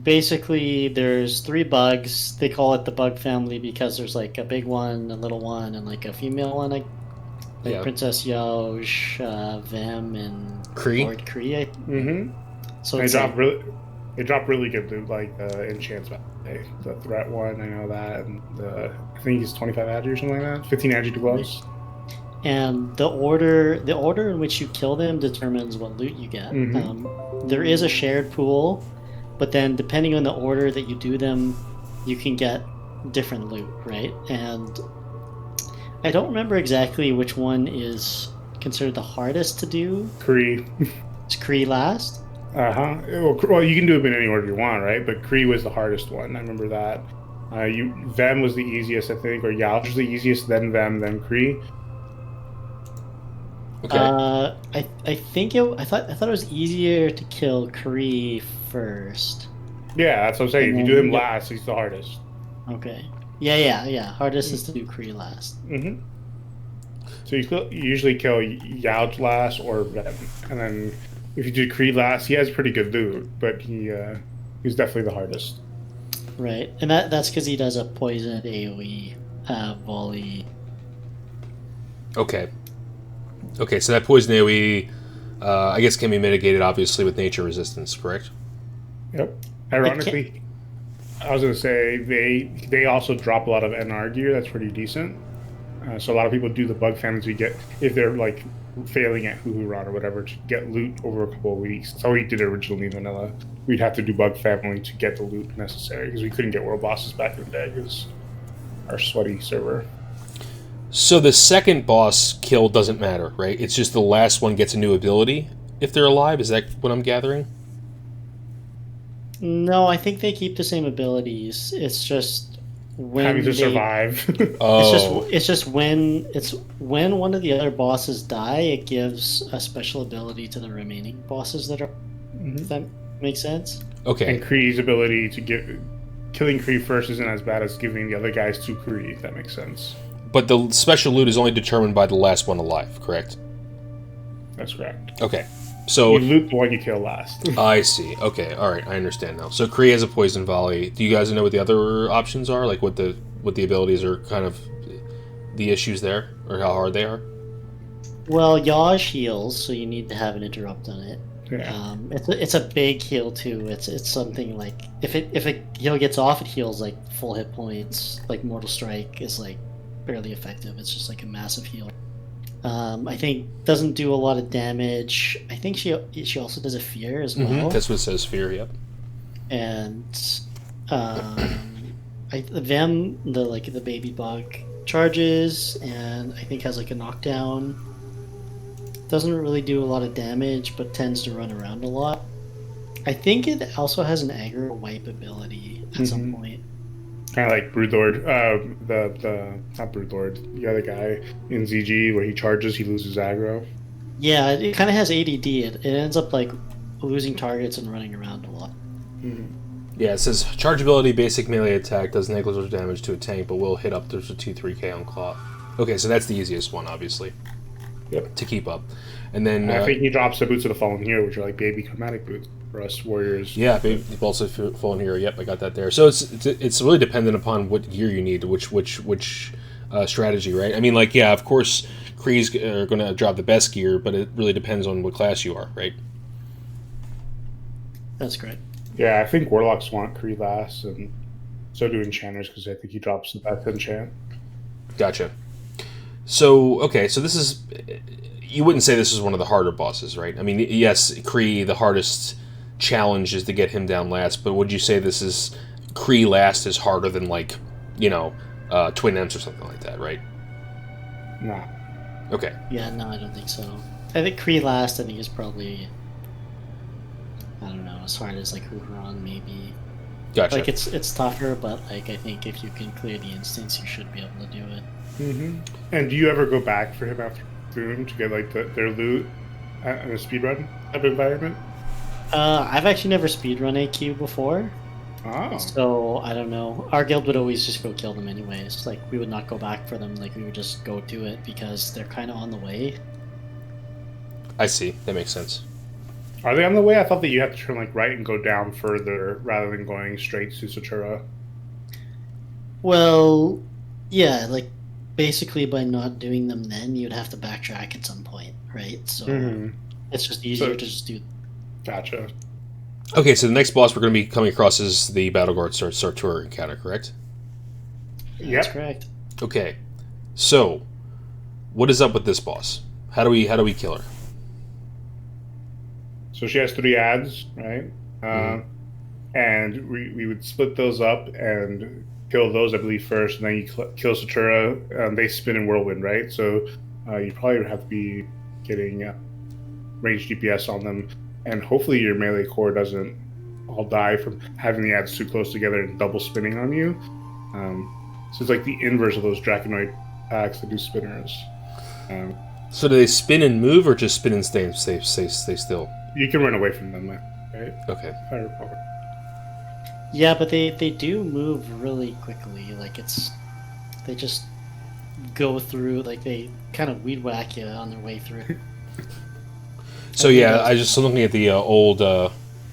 Basically, there's 3 bugs. They call it the bug family because there's a big one, a little one, and a female one. Yeah. Princess Yoj, Vem, and Kree. Lord Kree. So they drop really good loot, enchants. The threat one, I know that, and I think he's 25 agi or something like that. 15 agi to gloves. And the order in which you kill them determines what loot you get. There is a shared pool, but then depending on the order that you do them, you can get different loot, right? And I don't remember exactly which one is considered the hardest to do. Kree. Is Kree last? Well, you can do it in any order you want, right? But Kree was the hardest one. I remember that. Vem was the easiest, I think, or Yao was the easiest, then Vem, then Kree. Okay. I thought it was easier to kill Kree first. Yeah, that's what I'm saying. If you do him last, he's the hardest. Okay. Yeah. Hardest is to do Kree last. So you usually kill Yao last or Vem, and then if you do Kree last, he has pretty good loot, but he's definitely the hardest. Right, and that's because he does a poisoned AoE volley. Okay, so that poison AoE, I guess, can be mitigated, obviously, with nature resistance, correct? Yep. Ironically, I was going to say, they also drop a lot of NR gear that's pretty decent. So a lot of people do the bug famine to get, if they're like failing at Huhuran or whatever, to get loot over a couple of weeks. That's how we did it originally in vanilla. We'd have to do bug family to get the loot necessary because we couldn't get world bosses back in the day because our sweaty server. So the second boss kill doesn't matter, right? It's just the last one gets a new ability if they're alive. Is that what I'm gathering? No, I think they keep the same abilities. It's just when Having to survive. Oh, it's just when one of the other bosses die, it gives a special ability to the remaining bosses that are. If that makes sense. okay. And Kree's ability to get killing Kree first isn't as bad as giving the other guys to Kree, if that makes sense. But the special loot is only determined by the last one alive, correct? That's correct. Okay. So You loot the one you kill last. I see. Okay, all right, I understand now. So Kree has a poison volley. Do you guys know what the other options are? Like what the abilities are, kind of the issues there, or how hard they are? Well, Yaj heals, so you need to have an interrupt on it. Yeah. It's a big heal too. It's something like if a heal gets off, it heals like full hit points. Like Mortal Strike is like barely effective. It's just like a massive heal. I think doesn't do a lot of damage. I think she also does a fear as well. That's what it says, fear. Yep. And Vem, the baby bug charges, and I think has like a knockdown. Doesn't really do a lot of damage, but tends to run around a lot. I think it also has an aggro wipe ability at some point. Kind of like Broodlord, not Broodlord, the other guy in ZG where he charges, he loses aggro. Yeah, it kind of has ADD. It ends up like losing targets and running around a lot. Yeah, it says charge ability, basic melee attack, does negligible damage to a tank, but will hit up to 2-3k on claw. Okay, so that's the easiest one, obviously. Yep. To keep up. And then I think he drops the Boots of the Fallen Hero, which are like baby chromatic boots for us warriors. yeah, baby bolts of fallen hero. Yep, I got that there. So it's really dependent upon what gear you need, which strategy, right? I mean, like, yeah, of course, Kree's are going to drop the best gear, but it really depends on what class you are, right? That's great. Yeah, I think Warlocks want Kree last, and so do Enchanters, because I think he drops the best enchant. Gotcha. So, okay, so this is... You wouldn't say this is one of the harder bosses, right? I mean, yes, Kree, the hardest challenge is to get him down last, but would you say this is... Kree last is harder than, like, you know, Twin Imps or something like that, right? Nah. Okay. Yeah, no, I don't think so. I think Kree last, I think, is probably... I don't know, as hard as, like, Huhuran, maybe. Gotcha. Like, it's tougher, but, like, I think if you can clear the instance, you should be able to do it. And do you ever go back for him after Boom to get like their loot in a speedrun type environment? I've actually never speedrun AQ before, Oh. so I don't know. Our guild would always just go kill them anyways. Like, we would not go back for them. Like, we would just go do it because they're kind of on the way. I see. That makes sense. Are they on the way? I thought that you have to turn like right and go down further rather than going straight to Sartura. Well, yeah, like, basically by not doing them then, you'd have to backtrack at some point, right? So it's just easier to just do. Gotcha. Okay, so the next boss we're going to be coming across is the Battleguard Sartura encounter, correct? That's Yep. correct. Okay, so what is up with this boss? How do we kill her? So she has 3 ads, right? And we would split those up and kill those, I believe, first, and then you kill Sartura. They spin in Whirlwind, right? So you probably would have to be getting range DPS on them, and hopefully your melee core doesn't all die from having the ads too close together and double spinning on you. So it's like the inverse of those Draconoid packs that do spinners. So do they spin and move, or just spin and stay still? You can run away from them, right? Okay. Firepower. Yeah, but they do move really quickly. Like, they just go through, like, they kind of weed whack you on their way through. So yeah, I just looking at the old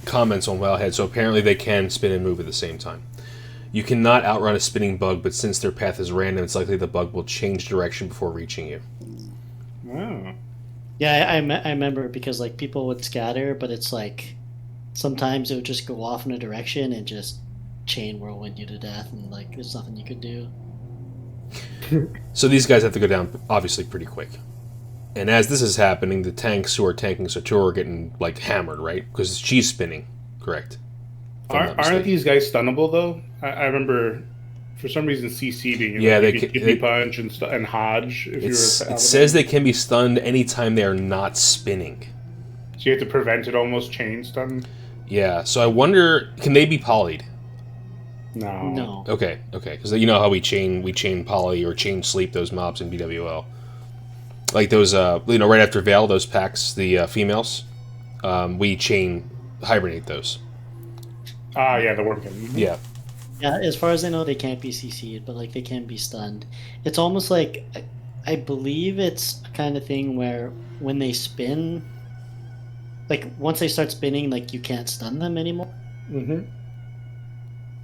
comments on Wowhead. So apparently they can spin and move at the same time. You cannot outrun a spinning bug, but since their path is random, it's likely the bug will change direction before reaching you. Oh. Yeah, I remember, because, like, people would scatter, but it's like sometimes it would just go off in a direction and just chain whirlwind you to death, and, like, there's nothing you could do. So these guys have to go down, obviously, pretty quick. And as this is happening, the tanks who are tanking Sartura are getting, like, hammered, right? Because she's spinning, correct? Aren't these guys stunnable, though? I remember, for some reason, CC being... Yeah, like, they punch and Hodge. If it says they can be stunned anytime they are not spinning. So you have to prevent it almost chain stun? Yeah, so I wonder, can they be polyed? No. Okay, because you know how we chain poly or chain sleep those mobs in BWL. Like those, right after Veil, those packs, the females, we chain hibernate those. Yeah, the working. Yeah. Yeah, as far as I know, they can't be CC'd, but, like, they can be stunned. It's almost like, I believe it's a kind of thing where when they spin, like, once they start spinning, like, you can't stun them anymore. Mm-hmm.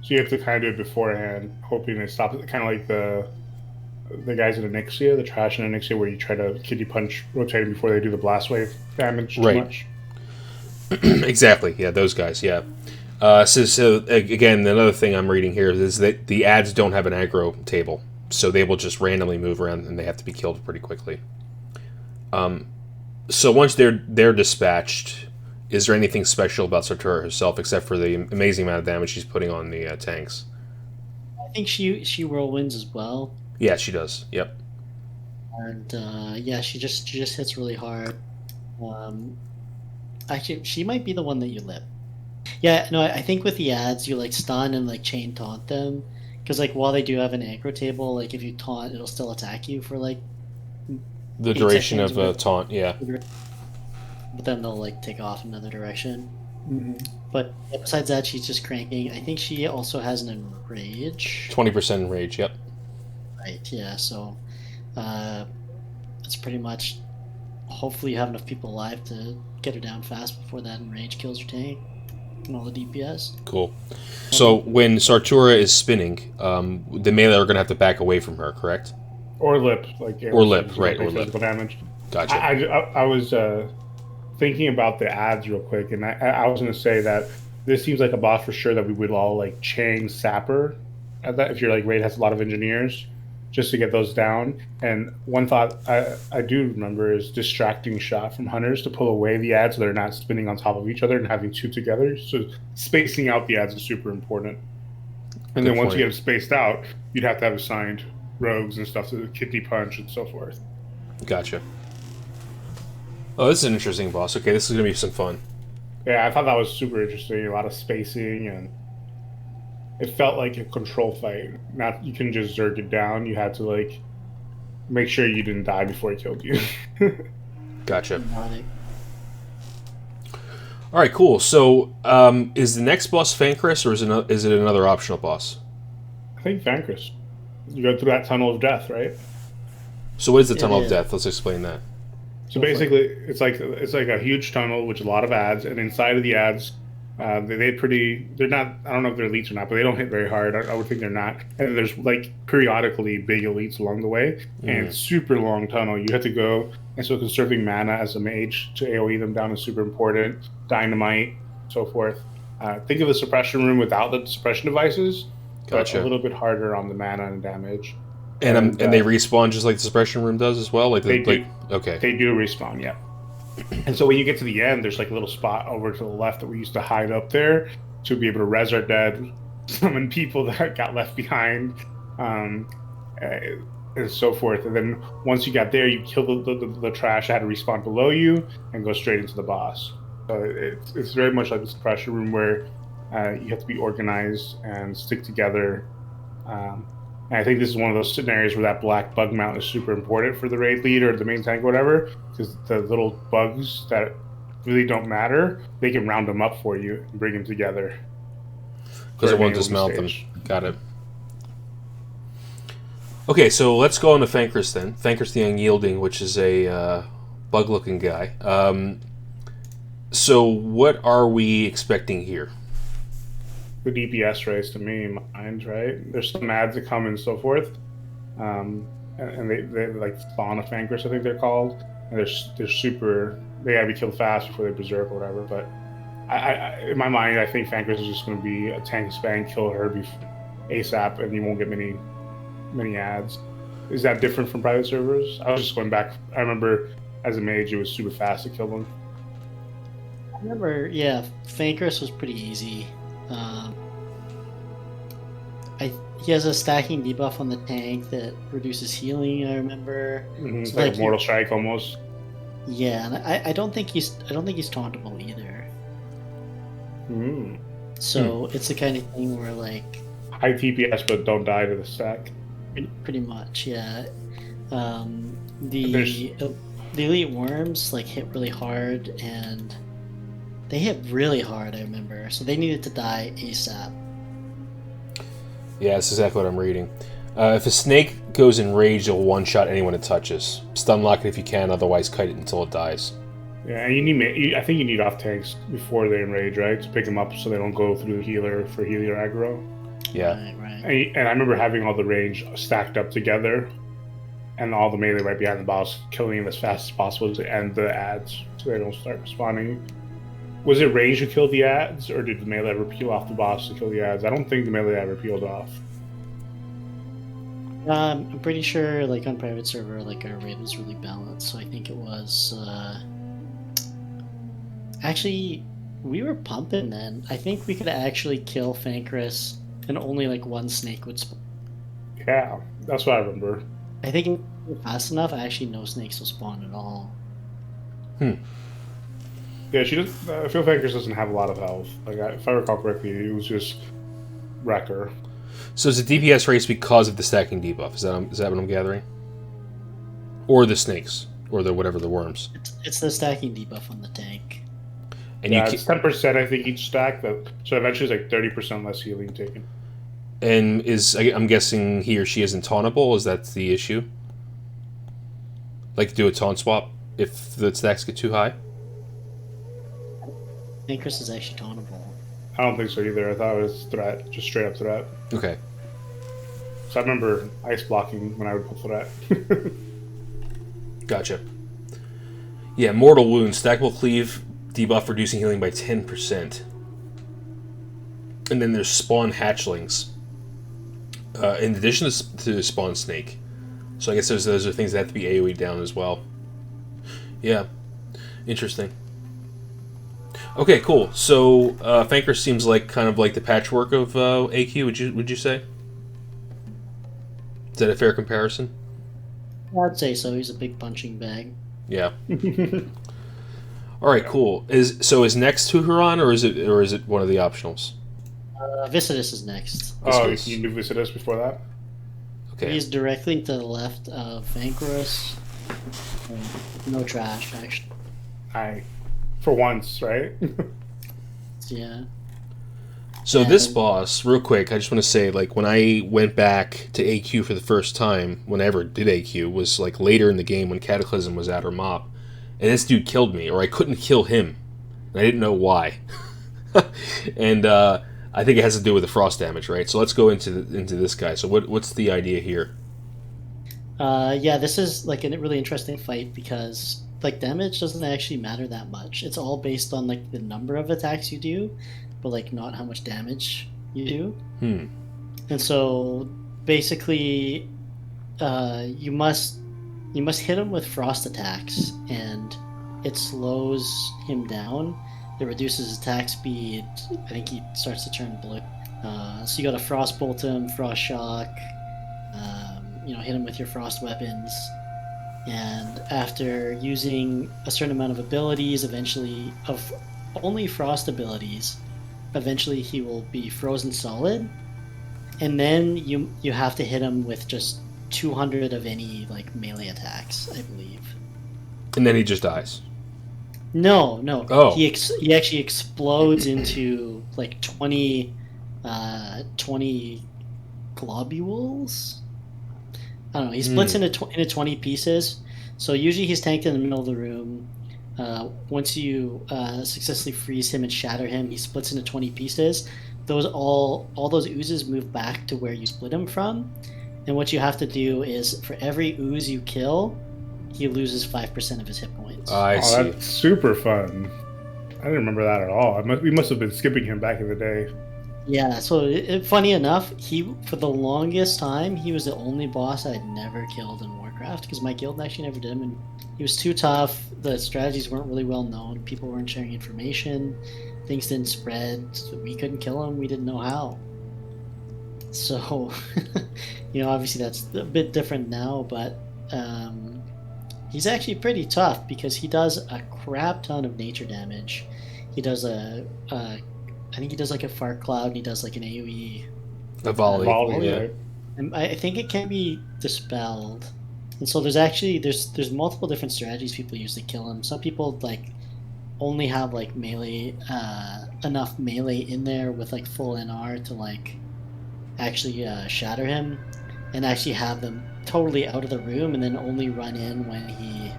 So you have to kind of do it beforehand, hoping to stop it. Kind of like the guys in Ahn'Qiraj, the trash in Ahn'Qiraj, where you try to kidney punch rotating before they do the blast wave damage too much. Exactly. Yeah, those guys. Yeah. So again, another thing I'm reading here is that the ads don't have an aggro table, so they will just randomly move around and they have to be killed pretty quickly. So once they're dispatched, is there anything special about Sartura herself except for the amazing amount of damage she's putting on the tanks? I think she whirlwinds as well. Yeah, she does. Yep. And yeah, she just hits really hard. Actually, she might be the one that you lip. Yeah, no, I think with the ads, you, like, stun and, like, chain taunt them. Because, like, while they do have an aggro table, like, if you taunt, it'll still attack you for, like, the duration of a taunt, yeah. But then they'll, like, take off in another direction. Mm-hmm. But besides that, she's just cranking. I think she also has an enrage. 20% enrage, yep. Right, yeah, so it's pretty much... Hopefully you have enough people alive to get her down fast before that enrage kills your tank and all the DPS. Cool. So when Sartura is spinning, the melee are going to have to back away from her, correct? Or lip. Like, or lip, right, or lip. Damage. Gotcha. I was thinking about the ads real quick, and I was going to say that this seems like a boss for sure that we would all, like, chain Sapper at that, if your, like, raid has a lot of engineers, just to get those down. And one thought I do remember is distracting shot from hunters to pull away the ads so they're not spinning on top of each other and having two together. So spacing out the ads is super important. And then once you get them spaced out, you'd have to have assigned rogues and stuff to kidney punch and so forth. Gotcha. Oh, this is an interesting boss. Okay, this is going to be some fun. Yeah, I thought that was super interesting. A lot of spacing, and it felt like a control fight. Not you couldn't just zerg it down. You had to, like, make sure you didn't die before it killed you. Gotcha. All right, cool. So, is the next boss Fankriss, or is it another optional boss? I think Fankriss. You go through that tunnel of death, right? So, what is the tunnel of death? Let's explain that. So basically, it's like a huge tunnel with a lot of ads, and inside of the ads, they're not, I don't know if they're elites or not, but they don't hit very hard. I would think they're not. And there's, like, periodically big elites along the way, and it's super long tunnel. You have to go, and so conserving mana as a mage to AoE them down is super important. Dynamite, so forth. Think of the suppression room without the suppression devices, but a little bit harder on the mana and damage. And they respawn just like the suppression room does as well? Like they do. Okay. They do respawn, yeah. And so when you get to the end, there's, like, a little spot over to the left that we used to hide up there to be able to res our dead, summon people that got left behind, and so forth. And then once you got there, you kill the trash that had to respawn below you and go straight into the boss. So it's very much like the suppression room where you have to be organized and stick together. And I think this is one of those scenarios where that black bug mount is super important for the raid lead or the main tank or whatever, because the little bugs that really don't matter, they can round them up for you and bring them together. Because it won't dismount them. Got it. Okay, so let's go on to Fankriss then. Fankriss the Unyielding, which is a bug-looking guy. So what are we expecting here? The DPS race to me in my mind, right? There's some ads that come and so forth, and they like spawn a Fankriss, I think they're called, and they're super. They gotta be killed fast before they berserk or whatever. But I in my mind, I think Fankriss is just going to be a tank spam, kill her ASAP, and you won't get many ads. Is that different from private servers? I was just going back. I remember as a mage, it was super fast to kill them. I remember, yeah, Fankriss was pretty easy. He has a stacking debuff on the tank that reduces healing. I remember. It's like a mortal strike almost. Yeah, and I don't think he's tauntable either. So it's the kind of thing where like high TPS, but don't die to the stack. Pretty much, yeah. The elite worms like hit really hard, and they hit really hard. I remember, so they needed to die ASAP. Yeah, that's exactly what I'm reading. If a snake goes in rage, it'll one-shot anyone it touches. Stun lock it if you can, otherwise kite it until it dies. Yeah, and I think you need off tanks before they enrage, right? To pick them up so they don't go through the healer for healer aggro. Yeah. Right. And I remember having all the range stacked up together and all the melee right behind the boss, killing them as fast as possible to end the ads so they don't start spawning. Was it range who killed the ads, or did the melee ever peel off the boss to kill the ads? I don't think the melee ever peeled off. I'm pretty sure, like on private server, like our raid was really balanced. So I think it was. Actually, we were pumping then. I think we could actually kill Fankriss, and only like one snake would spawn. Yeah, that's what I remember. I think if we were fast enough, actually no snakes will spawn at all. Yeah, she does. I feel Fankriss doesn't have a lot of health. Like, if I recall correctly, it was just Wrecker. So it's a DPS race because of the stacking debuff. Is that what I'm gathering? Or the snakes, or the whatever the worms. It's the stacking debuff on the tank. And yeah, it's 10% I think each stack. So eventually it's like 30% less healing taken. And I'm guessing he or she isn't tauntable. Is that the issue? Like do a taunt swap if the stacks get too high? Fankriss is actually tauntable. I don't think so either. I thought it was threat, just straight up threat. Okay. So I remember ice blocking when I would put threat. Gotcha. Yeah, mortal wounds, stackable cleave, debuff reducing healing by 10%. And then there's spawn hatchlings. In addition to spawn snake. So I guess those are things that have to be AoE down as well. Yeah. Interesting. Okay, cool. So Fankriss seems like kind of like the patchwork of AQ. Would you say? Is that a fair comparison? I'd say so. He's a big punching bag. Yeah. All right, cool. Is next Huhuran, or is it one of the optionals? Viscidus is next. Oh, you knew Viscidus before that? Okay. He's directly to the left of Fankriss. No trash, actually. For once, right? Yeah. So this boss, real quick, I just want to say, like, when I went back to AQ for the first time, when I ever did AQ, was like later in the game when Cataclysm was at her mop, and this dude killed me, or I couldn't kill him, and I didn't know why. And I think it has to do with the frost damage, right? So let's go into this guy. So what's the idea here? Yeah, this is like a really interesting fight because like damage doesn't actually matter that much. It's all based on like the number of attacks you do, but like not how much damage you do. And so basically, you must hit him with frost attacks, and it slows him down. It reduces his attack speed. I think he starts to turn blue. So you got to frost bolt him, frost shock. Hit him with your frost weapons. And after using a certain amount of abilities, eventually of only frost abilities, eventually he will be frozen solid. And then you have to hit him with just 200 of any like melee attacks, I believe. And then he just dies. No. Oh. He actually explodes into like 20 globules. I don't know. He splits into 20 pieces. So usually he's tanked in the middle of the room. Once you successfully freeze him and shatter him, he splits into 20 pieces. All those oozes move back to where you split him from. And what you have to do is for every ooze you kill, he loses 5% of his hit points. I see. That's super fun. I didn't remember that at all. We must have been skipping him back in the day. Yeah, so funny enough, for the longest time, he was the only boss I'd never killed in Warcraft, because my guild actually never did him, and he was too tough, the strategies weren't really well known, people weren't sharing information, things didn't spread, so we couldn't kill him, we didn't know how. So, obviously that's a bit different now, but he's actually pretty tough, because he does a crap ton of nature damage. He does I think he does like a fart cloud, and he does like an AoE. A volley. Volley, Yeah. right? And I think it can be dispelled. And so there's multiple different strategies people use to kill him. Some people like only have like melee, enough melee in there with like full NR to like actually shatter him, and actually have them totally out of the room, and then only run in when he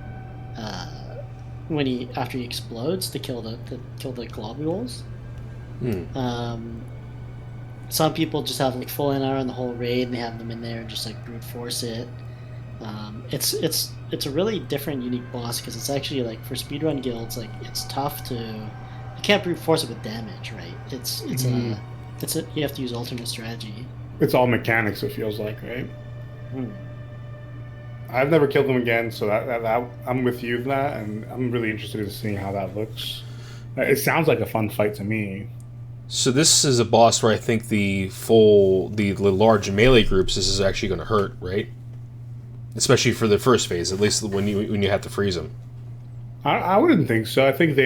after he explodes to kill the globules. Some people just have like full NR on the whole raid, and they have them in there and just like brute force it. It's a really different, unique boss, because it's actually like for speedrun guilds, like it's tough to, you can't brute force it with damage, right? You have to use alternate strategy. It's all mechanics, it feels like, right? I've never killed him again, so that I'm with you in that, and I'm really interested in seeing how that looks. It sounds like a fun fight to me. So this is a boss where I think the large melee groups, this is actually going to hurt, right? Especially for the first phase, at least when you have to freeze them. I wouldn't think so. I think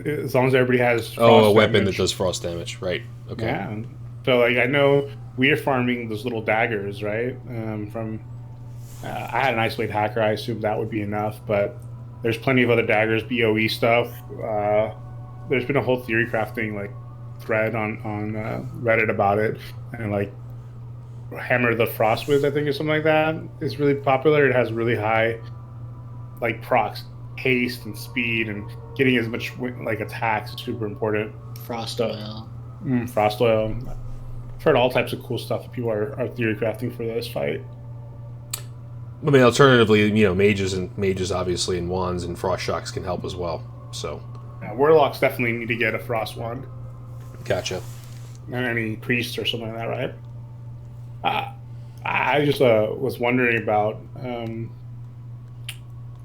as long as everybody has a weapon that does frost damage, right? Okay. Yeah. So like I know we're farming those little daggers, right? I had an isolated hacker. I assumed that would be enough, but there's plenty of other daggers, BOE stuff. There's been a whole theory crafting like thread on Reddit about it, and like Hammer the Frostwith, I think, or something like that, is really popular. It has really high like procs, haste and speed, and getting as much like attacks is super important. Frost oil. Frost oil. I've heard all types of cool stuff that people are theory crafting for this fight. I mean, alternatively, mages obviously, and wands and frost shocks can help as well. So, yeah, warlocks definitely need to get a frost wand. Gotcha. And any priests or something like that, right? I just was wondering about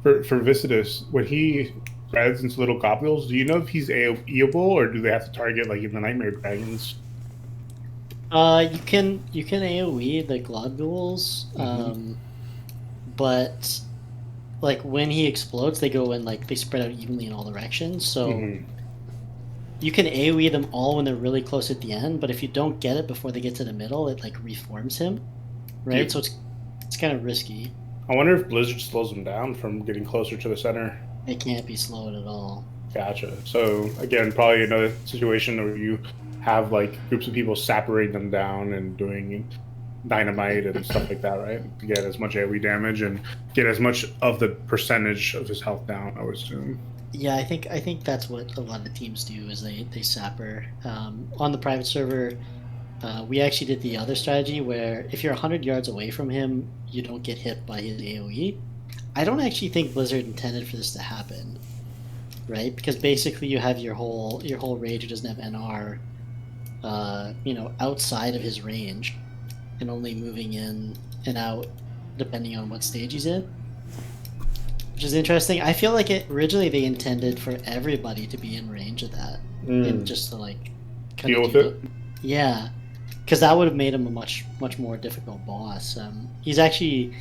for Viscidus, when he spreads into little globules, do you know if he's AoEable, or do they have to target like in the Nightmare Dragons? You can AoE the globules, but like when he explodes, they go in like they spread out evenly in all directions. So you can AoE them all when they're really close at the end, but if you don't get it before they get to the middle, it like reforms him, right? So it's kind of risky. I wonder if Blizzard slows them down from getting closer to the center. It can't be slowed at all. Gotcha. So again, probably another situation where you have like groups of people separating them down and doing dynamite and stuff like that, right? To get as much AoE damage and get as much of the percentage of his health down, I would assume. Yeah, I think that's what a lot of the teams do, is they sapper. On the private server, we actually did the other strategy where if you're 100 yards away from him, you don't get hit by his AoE. I don't actually think Blizzard intended for this to happen, right? Because basically you have your whole rage who doesn't have NR, outside of his range, and only moving in and out depending on what stage he's in. Which is interesting. I feel like originally they intended for everybody to be in range of that, and just to like deal with it. Yeah, because that would have made him a much more difficult boss. He's actually,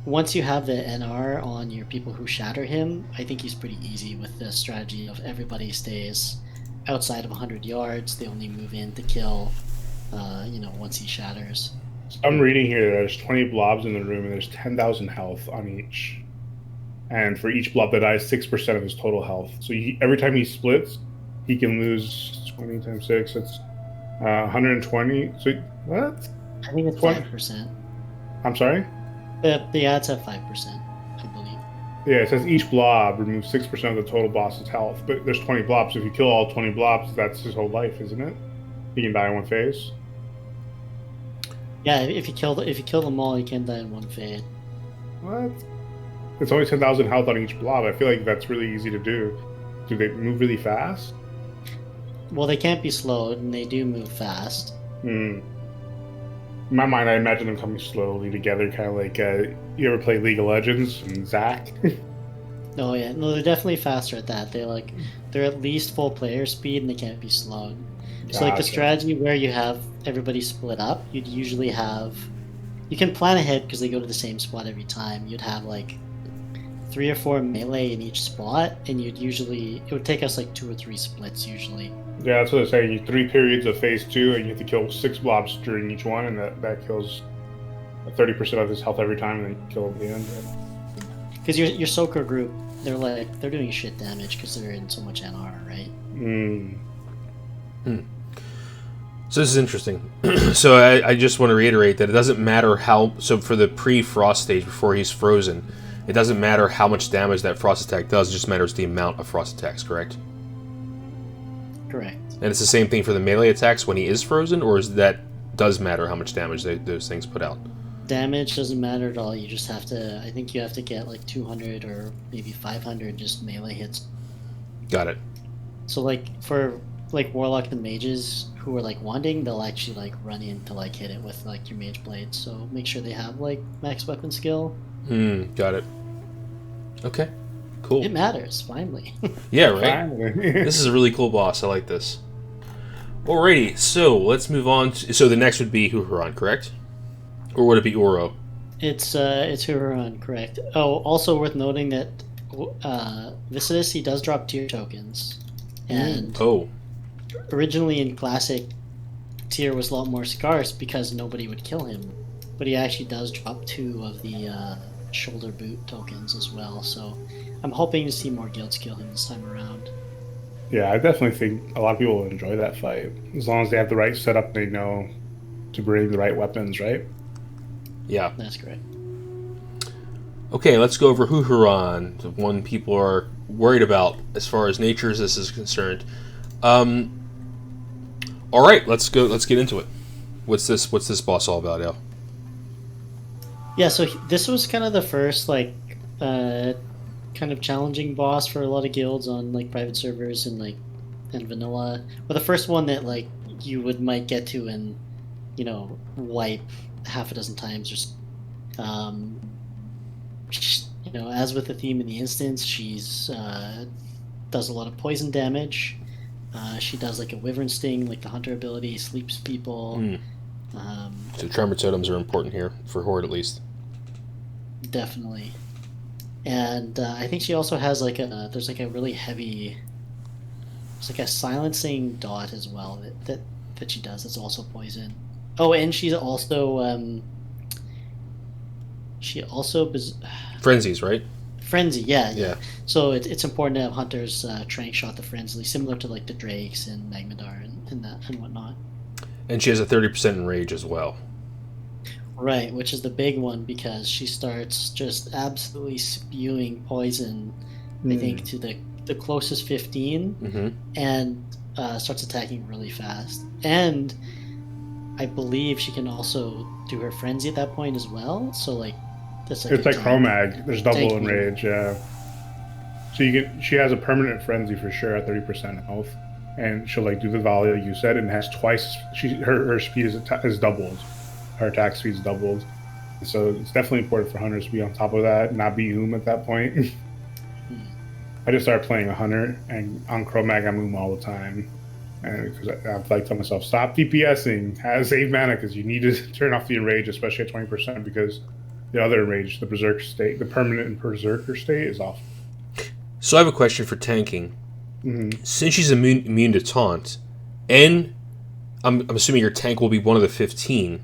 once you have the NR on your people who shatter him, I think he's pretty easy with the strategy of everybody stays outside of 100 yards. They only move in to kill, once he shatters. I'm reading here there's 20 blobs in the room and there's 10,000 health on each. And for each blob that dies, 6% of his total health. So every time he splits, he can lose 20 times 6. That's 120. So what? I think it's 5%. I'm sorry? The ads have 5%, I believe. Yeah, it says each blob removes 6% of the total boss's health. But there's 20 blobs. So if you kill all 20 blobs, that's his whole life, isn't it? He can die in one phase. Yeah, if you kill them all, you can die in one fade. What? It's only 10,000 health on each blob. I feel like that's really easy to do. Do they move really fast? Well, they can't be slowed, and they do move fast. Hmm. In my mind, I imagine them coming slowly together, kind of like you ever play League of Legends and Zac? Oh yeah, no, they're definitely faster at that. They're at least full player speed, and they can't be slowed. So like the Gotcha. strategy where you have everybody split up, you'd usually have. You can plan ahead because they go to the same spot every time. You'd have like 3 or 4 melee in each spot, and it would take us like 2 or 3 splits usually. Yeah, that's what I'm saying. You 3 periods of phase 2, and you have to kill 6 blobs during each one, and that kills 30% of his health every time, and then you kill him at the end. Because your Soaker group, they're doing shit damage because they're in so much NR, right? So this is interesting. So I just want to reiterate that it doesn't matter how... So for the pre-frost stage, before he's frozen, it doesn't matter how much damage that frost attack does, it just matters the amount of frost attacks, correct? Correct. And it's the same thing for the melee attacks when he is frozen, or does matter how much damage those things put out? Damage doesn't matter at all. You just have to... I think you have to get like 200 or maybe 500 just melee hits. Got it. So like for like Warlock and Mages who are like wanding, they'll actually like run in to like hit it with like your Mage Blade. So make sure they have like max weapon skill. Got it. Okay. Cool. It matters, finally. Yeah, right? This is a really cool boss. I like this. Alrighty, so let's move on. So the next would be Huhuran, correct? Or would it be Ouro? It's Huhuran, correct. Oh, also worth noting that Viscidus, he does drop tier tokens. And originally in Classic, tier was a lot more scarce because nobody would kill him. But he actually does drop 2 of the shoulder boot tokens as well, so I'm hoping to see more guilds kill him this time around. Yeah, I definitely think a lot of people will enjoy that fight. As long as they have the right setup, they know to bring the right weapons, right? Yeah. That's correct. Okay, let's go over Huhuran, the one people are worried about as far as Nature's this is concerned. Alright, let's get into it. What's this boss all about, Ayle? Yeah, so this was kind of the first like kind of challenging boss for a lot of guilds on like private servers and vanilla. But the first one that like you might get to and wipe half a dozen times. Just as with the theme in the instance, she's does a lot of poison damage. She does like a Wyvern Sting, like the Hunter ability, sleeps people. So Tremor Totems are important here, for Horde at least. Definitely. And I think she also has there's like a really heavy, it's like a silencing dot as well that she does. It's also poison. Oh, and she's also Frenzies, right? Frenzy, yeah. So it's important to have hunters trank shot the frenzy, similar to like the Drakes and Magmadar and whatnot. And she has a 30% in rage as well. Right, which is the big one because she starts just absolutely spewing poison, I think, to the closest 15, and starts attacking really fast. And I believe she can also do her frenzy at that point as well. So like, that's like it's like Chromag. There's double in rage. Yeah. So she has a permanent frenzy for sure at 30% health, and she'll like do the volley like you said, and has twice. Her speed is doubled. Her attack speed's doubled. So it's definitely important for hunters to be on top of that, not be at that point. I just started playing a hunter, and on Chromag I'm all the time. And because I've like told myself, stop DPSing, save mana, because you need to turn off the enrage, especially at 20%, because the other enrage, the berserker state, the permanent and berserker state, is off. So I have a question for tanking. Since she's immune to taunt, and I'm assuming your tank will be one of the 15.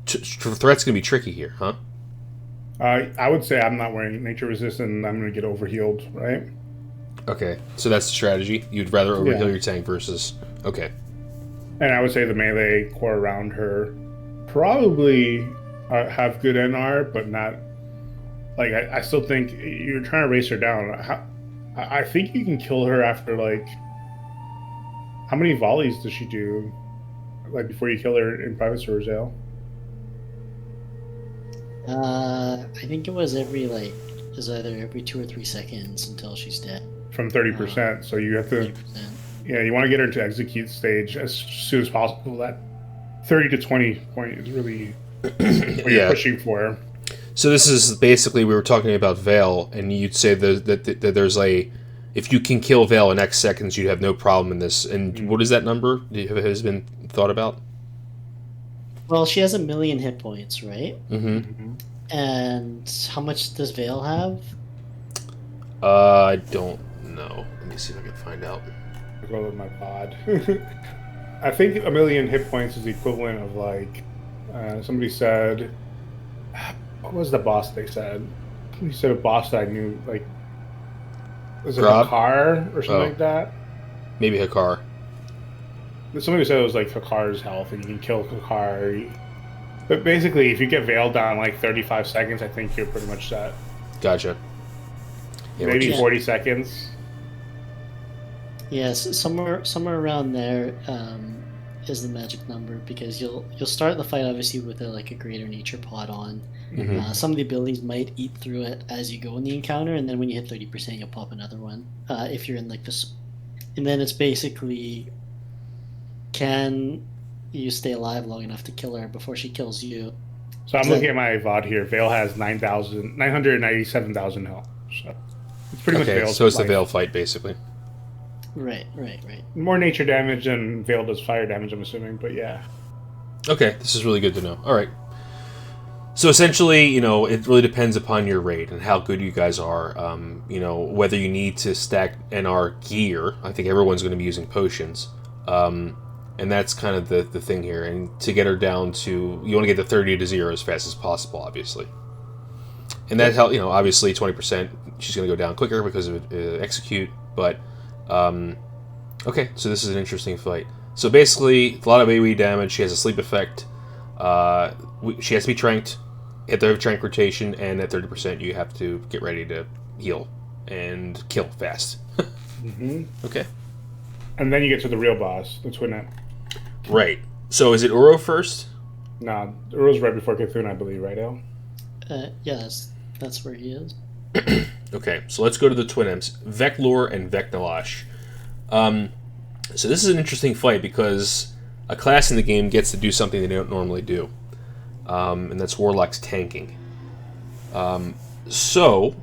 Threat's gonna be tricky here, huh? I would say I'm not wearing nature resistant, and I'm gonna get overhealed, right? Okay, so that's the strategy. You'd rather overheal your tank versus okay. And I would say the melee core around her probably have good NR, but not like I still think you're trying to race her down. I think you can kill her after like how many volleys does she do? Like before you kill her in private servers, Ayle? I think it was either every 2 or 3 seconds until she's dead. From 30%, so you have to. 30%. Yeah, you want to get her into execute stage as soon as possible. That 30 to 20 point is really what you're pushing for. So this is basically, we were talking about Veil, and you'd say that there's if you can kill Veil in X seconds, you'd have no problem in this. And what is that number? Has been thought about? Well, she has 1 million hit points, right? Mm-hmm. And how much does Veil have? I don't know. Let me see if I can find out. I'll go with my pod. I think 1 million hit points is the equivalent of like somebody said. What was the boss they said? He said a boss that I knew, like, was it Hakar or something like that? Maybe Hakar. Somebody said it was like Hakar's health, and you can kill Hakar. But basically, if you get Veil down like 35 seconds, I think you're pretty much set. Gotcha. Yeah, maybe 40 seconds. Yes, somewhere around there is the magic number, because you'll start the fight obviously with a greater nature pod on. Mm-hmm. Some of the abilities might eat through it as you go in the encounter, and then when you hit 30%, you'll pop another one. If you're in this, and then it's basically, can you stay alive long enough to kill her before she kills you? So I'm looking at my VOD here. Veil has 997,000 health. So it's pretty much Veil's so it's life. the Veil fight basically. Right. More nature damage than Veil does fire damage, I'm assuming, but yeah. Okay, this is really good to know. All right. So essentially, it really depends upon your raid and how good you guys are. Whether you need to stack NR gear. I think everyone's going to be using potions. And that's kind of the thing here. And to get her down to, you want to get the 30 to 0 as fast as possible, obviously. And that helps, obviously 20%, she's going to go down quicker because of execute. But, okay, so this is an interesting fight. So basically, a lot of AoE damage. She has a sleep effect. She has to be tranked, hit the trank rotation, and at 30% you have to get ready to heal and kill fast. Mm-hmm. Okay. And then you get to the real boss, the Twin Net. Right. So is it Ouro first? No, Ouro's right before Cthulhu, I believe, right, Ayle? Yeah, that's where he is. Okay, so let's go to the Twin Imps, Veclor and Vecnalash. So this is an interesting fight because a class in the game gets to do something they don't normally do. And that's Warlock's tanking. So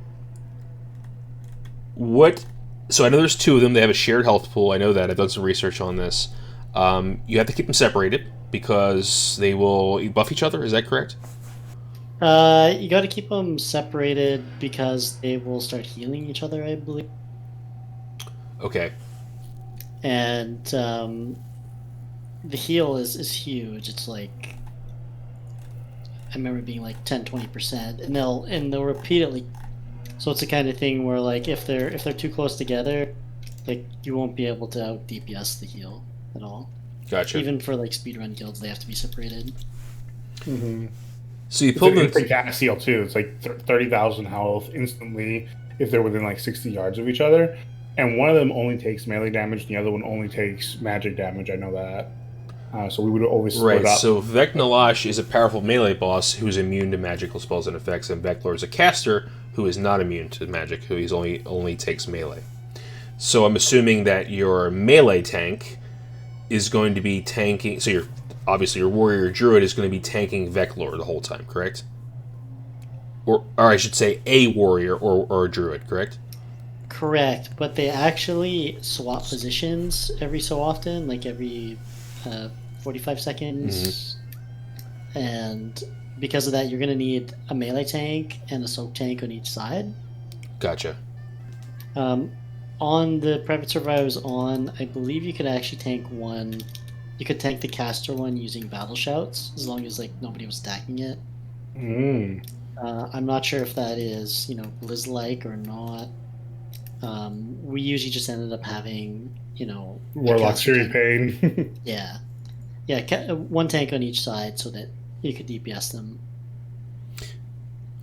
I know there's two of them. They have a shared health pool. I know that. I've done some research on this. You have to keep them separated because they will buff each other. Is that correct? You got to keep them separated because they will start healing each other, I believe. Okay. And the heal is huge. It's like, I remember being like 10-20%, and they'll repeatedly. So it's the kind of thing where if they're too close together, you won't be able to out DPS the heal at all. Gotcha. Even for speedrun guilds, they have to be separated. Mm-hmm. So you pull them. It's like gas heal too. It's like 30,000 health instantly if they're within 60 yards of each other. And one of them only takes melee damage, and the other one only takes magic damage. I know that. So we would always split up. So Vecnalash is a powerful melee boss who is immune to magical spells and effects, and Veclor is a caster who is not immune to magic, who only takes melee. So I'm assuming that your melee tank is going to be tanking. So obviously your warrior druid is going to be tanking Veclor the whole time, correct? Or I should say a warrior or a druid, correct? Correct, but they actually swap positions every so often, every 45 seconds. Mm-hmm. And because of that, you're going to need a melee tank and a soak tank on each side. Gotcha. On the private server I was on, I believe you could actually tank one. You could tank the caster one using battle shouts, as long as nobody was stacking it. I'm not sure if that is Blizz-like or not. We usually just ended up having Warlock Fury Pain. Yeah, one tank on each side so that you could DPS them.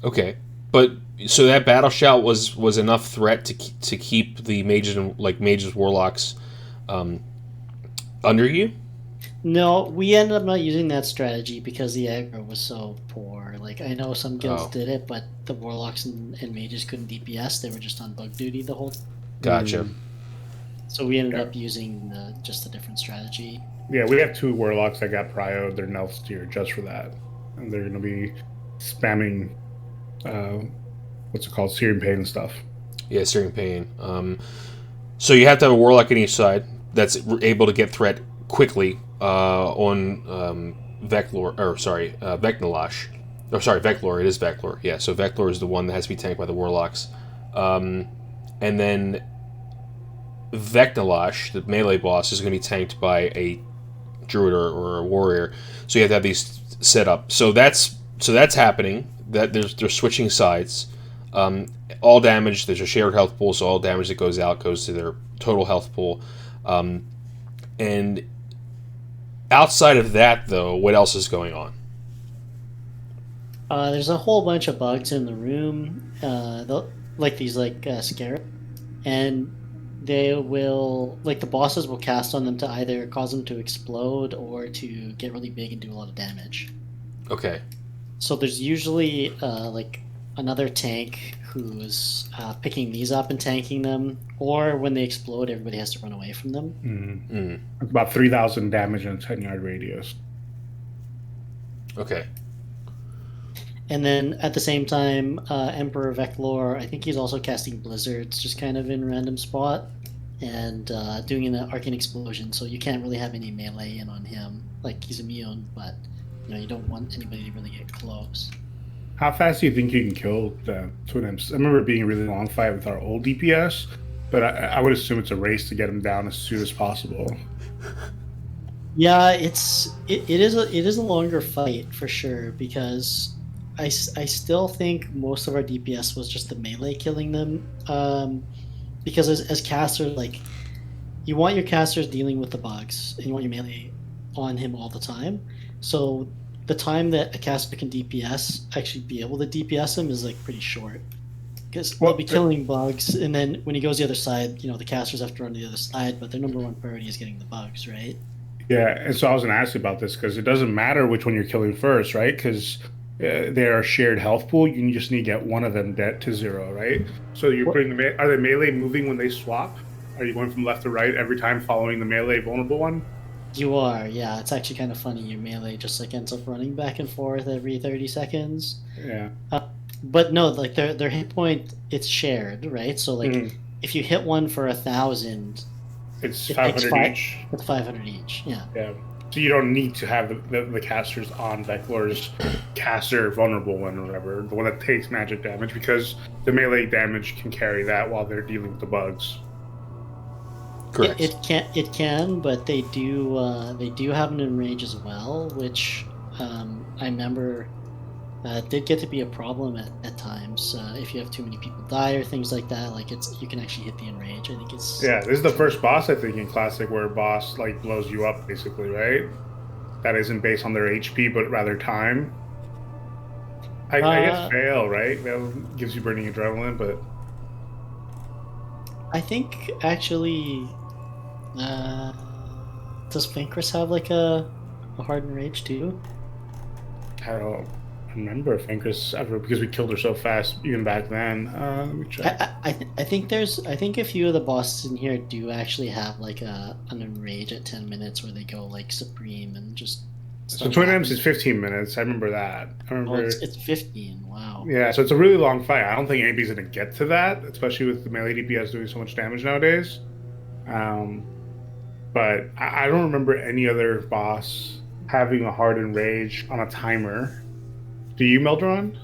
Okay, but so that battle shout was enough threat to keep the mages and mages warlocks under you? No, we ended up not using that strategy because the aggro was so poor. I know some guilds did it, but the warlocks and mages couldn't DPS. They were just on bug duty the whole time. Gotcha. So we ended up using just a different strategy. Yeah, we have 2 warlocks that got prio'd their Nelth tier just for that, and they're going to be spamming what's it called, Searing Pain and stuff. Yeah, Searing Pain. So you have to have a warlock on each side that's able to get threat quickly on Veclor, or sorry, Vecnalash. Oh, sorry, Veclor. It is Veclor. Yeah, so Veclor is the one that has to be tanked by the warlocks. And then Vecnalash, the melee boss, is going to be tanked by a druid or a warrior. So you have to have these set up. So that's happening. That they're switching sides. All damage, there's a shared health pool, so all damage that goes out goes to their total health pool. And outside of that, though, what else is going on? There's a whole bunch of bugs in the room, like these Skeram, and they will, like, the bosses will cast on them to either cause them to explode or to get really big and do a lot of damage. Okay. So there's usually like another tank who's picking these up and tanking them, or when they explode, everybody has to run away from them. It's about 3,000 damage in a 10-yard radius. Okay. And then at the same time, Emperor Veclor, I think he's also casting blizzards just kind of in random spot and doing an arcane explosion, so you can't really have any melee in on him. Like, he's immune, but you don't want anybody to really get close. How fast do you think you can kill the Twin Imps? I remember it being a really long fight with our old DPS, but I would assume it's a race to get them down as soon as possible. Yeah, it is a longer fight for sure, because I still think most of our DPS was just the melee killing them, because as casters, like, you want your casters dealing with the bugs, and you want your melee on him all the time. So the time that a caster can DPS, actually be able to DPS him, is like pretty short, because they'll be killing bugs, and then when he goes the other side, the casters have to run to the other side, but their number one priority is getting the bugs, right? Yeah, and so I was going to ask you about this, because it doesn't matter which one you're killing first, right? Because they are a shared health pool. You just need to get one of them dead to 0, right? So you're putting are the melee moving when they swap? Are you going from left to right every time following the melee vulnerable one? You are, yeah. It's actually kind of funny. Your melee just ends up running back and forth every 30 seconds. Yeah. But no, like their hit point, it's shared, right? So if you hit one for 1,000, it's 500 each. It's 500 each. Yeah. Yeah. So you don't need to have the casters on Veclor's caster vulnerable one or whatever, the one that takes magic damage, because the melee damage can carry that while they're dealing with the bugs. Correct. It can, but they do have an enrage as well, which I remember did get to be a problem at times. If you have too many people die or things like that, like you can actually hit the enrage. I think it's this is the first boss, I think, in Classic where a boss like blows you up, basically, right? That isn't based on their HP, but rather time. I guess Fail, right? Fail gives you burning adrenaline, but I think actually, does Fankriss have like a hardened rage too? I don't remember Fankriss ever, because we killed her so fast even back then. I think a few of the bosses in here do actually have like an enrage at 10 minutes where they go like supreme and just. So Twin Imps is 15 minutes. I remember that. It's 15. Wow. Yeah, so it's a really long fight. I don't think anybody's gonna get to that, especially with the melee DPS doing so much damage nowadays. But I don't remember any other boss having a hardened rage on a timer. Do you, Melderon?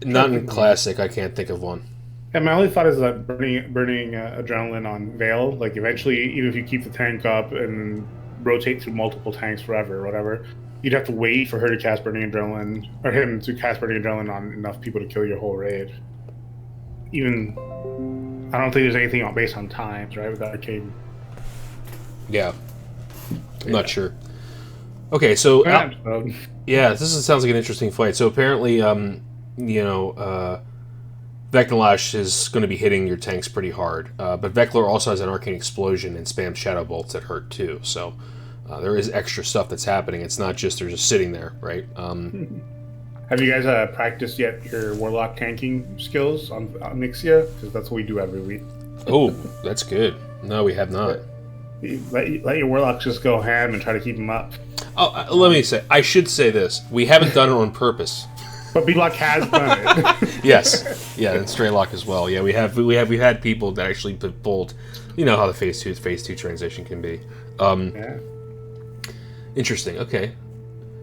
Not in Classic. I can't think of one. Yeah, my only thought is that burning adrenaline on Veil, like eventually, even if you keep the tank up and rotate through multiple tanks forever or whatever, you'd have to wait for her to cast burning adrenaline, or him to cast burning adrenaline on enough people to kill your whole raid. Even, I don't think there's anything based on times, right, with the arcade. Yeah. I'm not sure. Okay, so this sounds like an interesting fight. So apparently, Vecnalash is going to be hitting your tanks pretty hard, but Veclor also has an arcane explosion and spams shadow bolts that hurt too. So there is extra stuff that's happening. It's not just they're just sitting there, right? Have you guys practiced yet your warlock tanking skills on Nixia? Because that's what we do every week. Oh, that's good. No, we have not. Let your warlocks just go ham and try to keep them up. Oh, let me say, I should say this. We haven't done it on purpose. But Belock has done it. Yes. Yeah, and Straylock as well. Yeah, we had people that actually pulled, you know how the phase 2 transition can be. Yeah. Interesting. Okay.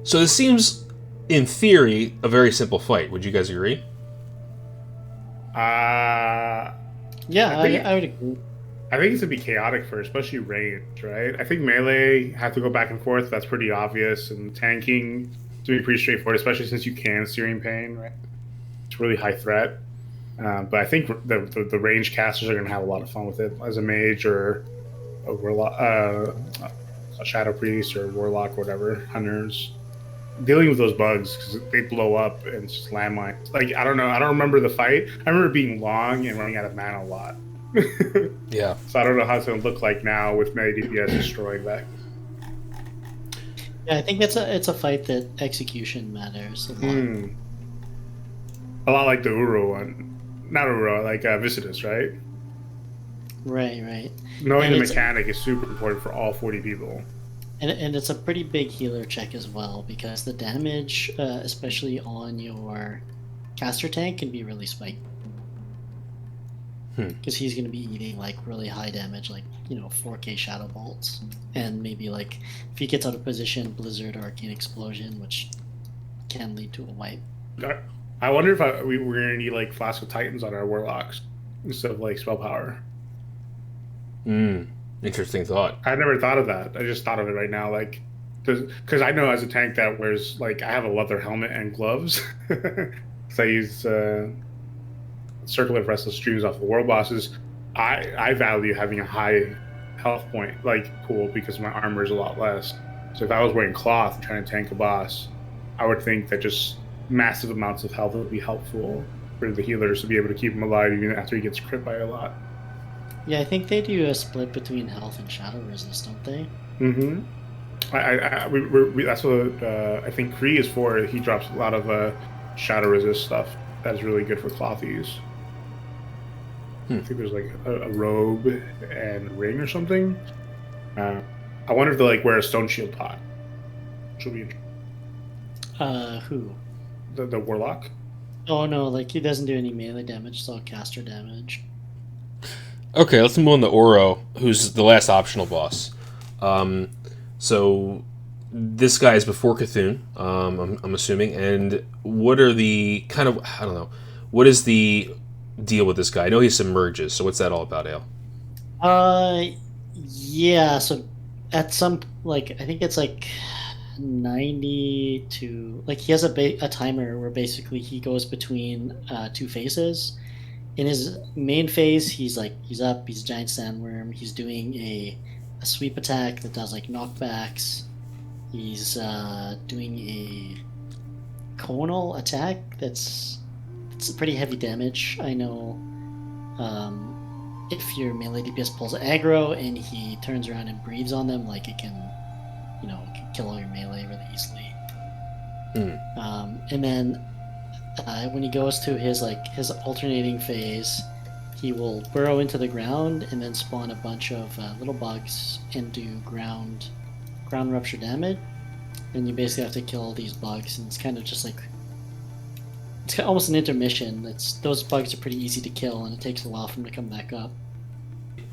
So this seems, in theory, a very simple fight. Would you guys agree? Yeah, I would agree. I think it's to be chaotic first, especially range, right? I think melee have to go back and forth. That's pretty obvious, and tanking to be pretty straightforward, especially since you can Searing Pain, right? It's really high threat, but I think the range casters are going to have a lot of fun with it as a mage or a warlock, a shadow priest or warlock, or whatever, hunters. Dealing with those bugs because they blow up and it's just landmines. Like I don't know, I don't remember the fight. I remember being long and running out of mana a lot. Yeah. So I don't know how it's going to look like now with melee DPS destroying that. Yeah, I think it's a fight that execution matters a lot. A lot like the Ouro one. Not Ouro, like Viscidus, right? Right. Knowing the mechanic is super important for all 40 people. And it's a pretty big healer check as well, because the damage, especially on your caster tank, can be really spiked. Because he's going to be eating like really high damage, like 4K shadow bolts, and maybe like if he gets out of position, blizzard or arcane explosion, which can lead to a wipe. I wonder if we're going to need like Flask of Titans on our warlocks instead of like spell power. Interesting thought. I never thought of that. I just thought of it right now, like because I know as a tank that wears like I have a leather helmet and gloves, so I use Circular Restless Streams off the world bosses. I value having a high health point like pool because my armor is a lot less. So if I was wearing cloth and trying to tank a boss, I would think that just massive amounts of health would be helpful for the healers to be able to keep him alive even after he gets crit by a lot. Yeah, I think they do a split between health and shadow resist, don't they? Mm-hmm. That's what I think Kree is for. He drops a lot of shadow resist stuff that is really good for clothies. I think there's like a robe and ring or something. I wonder if they like wear a stone shield pot. Which will be Who? the warlock. Oh no, like he doesn't do any melee damage, it's all caster damage. Okay, let's move on to Ouro, who's the last optional boss. So this guy is before Cthulhu, I'm assuming. And what are the kind of, I don't know, what is the deal with this guy? I know he submerges, so what's that all about, Ayle? Yeah, so at some, like, I think it's like 90 to, like, he has a timer where basically he goes between two phases. In his main phase, he's up, he's a giant sandworm, he's doing a sweep attack that does like knockbacks, he's doing a conal attack it's pretty heavy damage. I know if your melee DPS pulls aggro and he turns around and breathes on them, like it can kill all your melee really easily. And then when he goes to his alternating phase, he will burrow into the ground and then spawn a bunch of little bugs and do ground rupture damage. And you basically have to kill these bugs, and it's kind of just like, it's almost an intermission. Those bugs are pretty easy to kill, and it takes a while for them to come back up.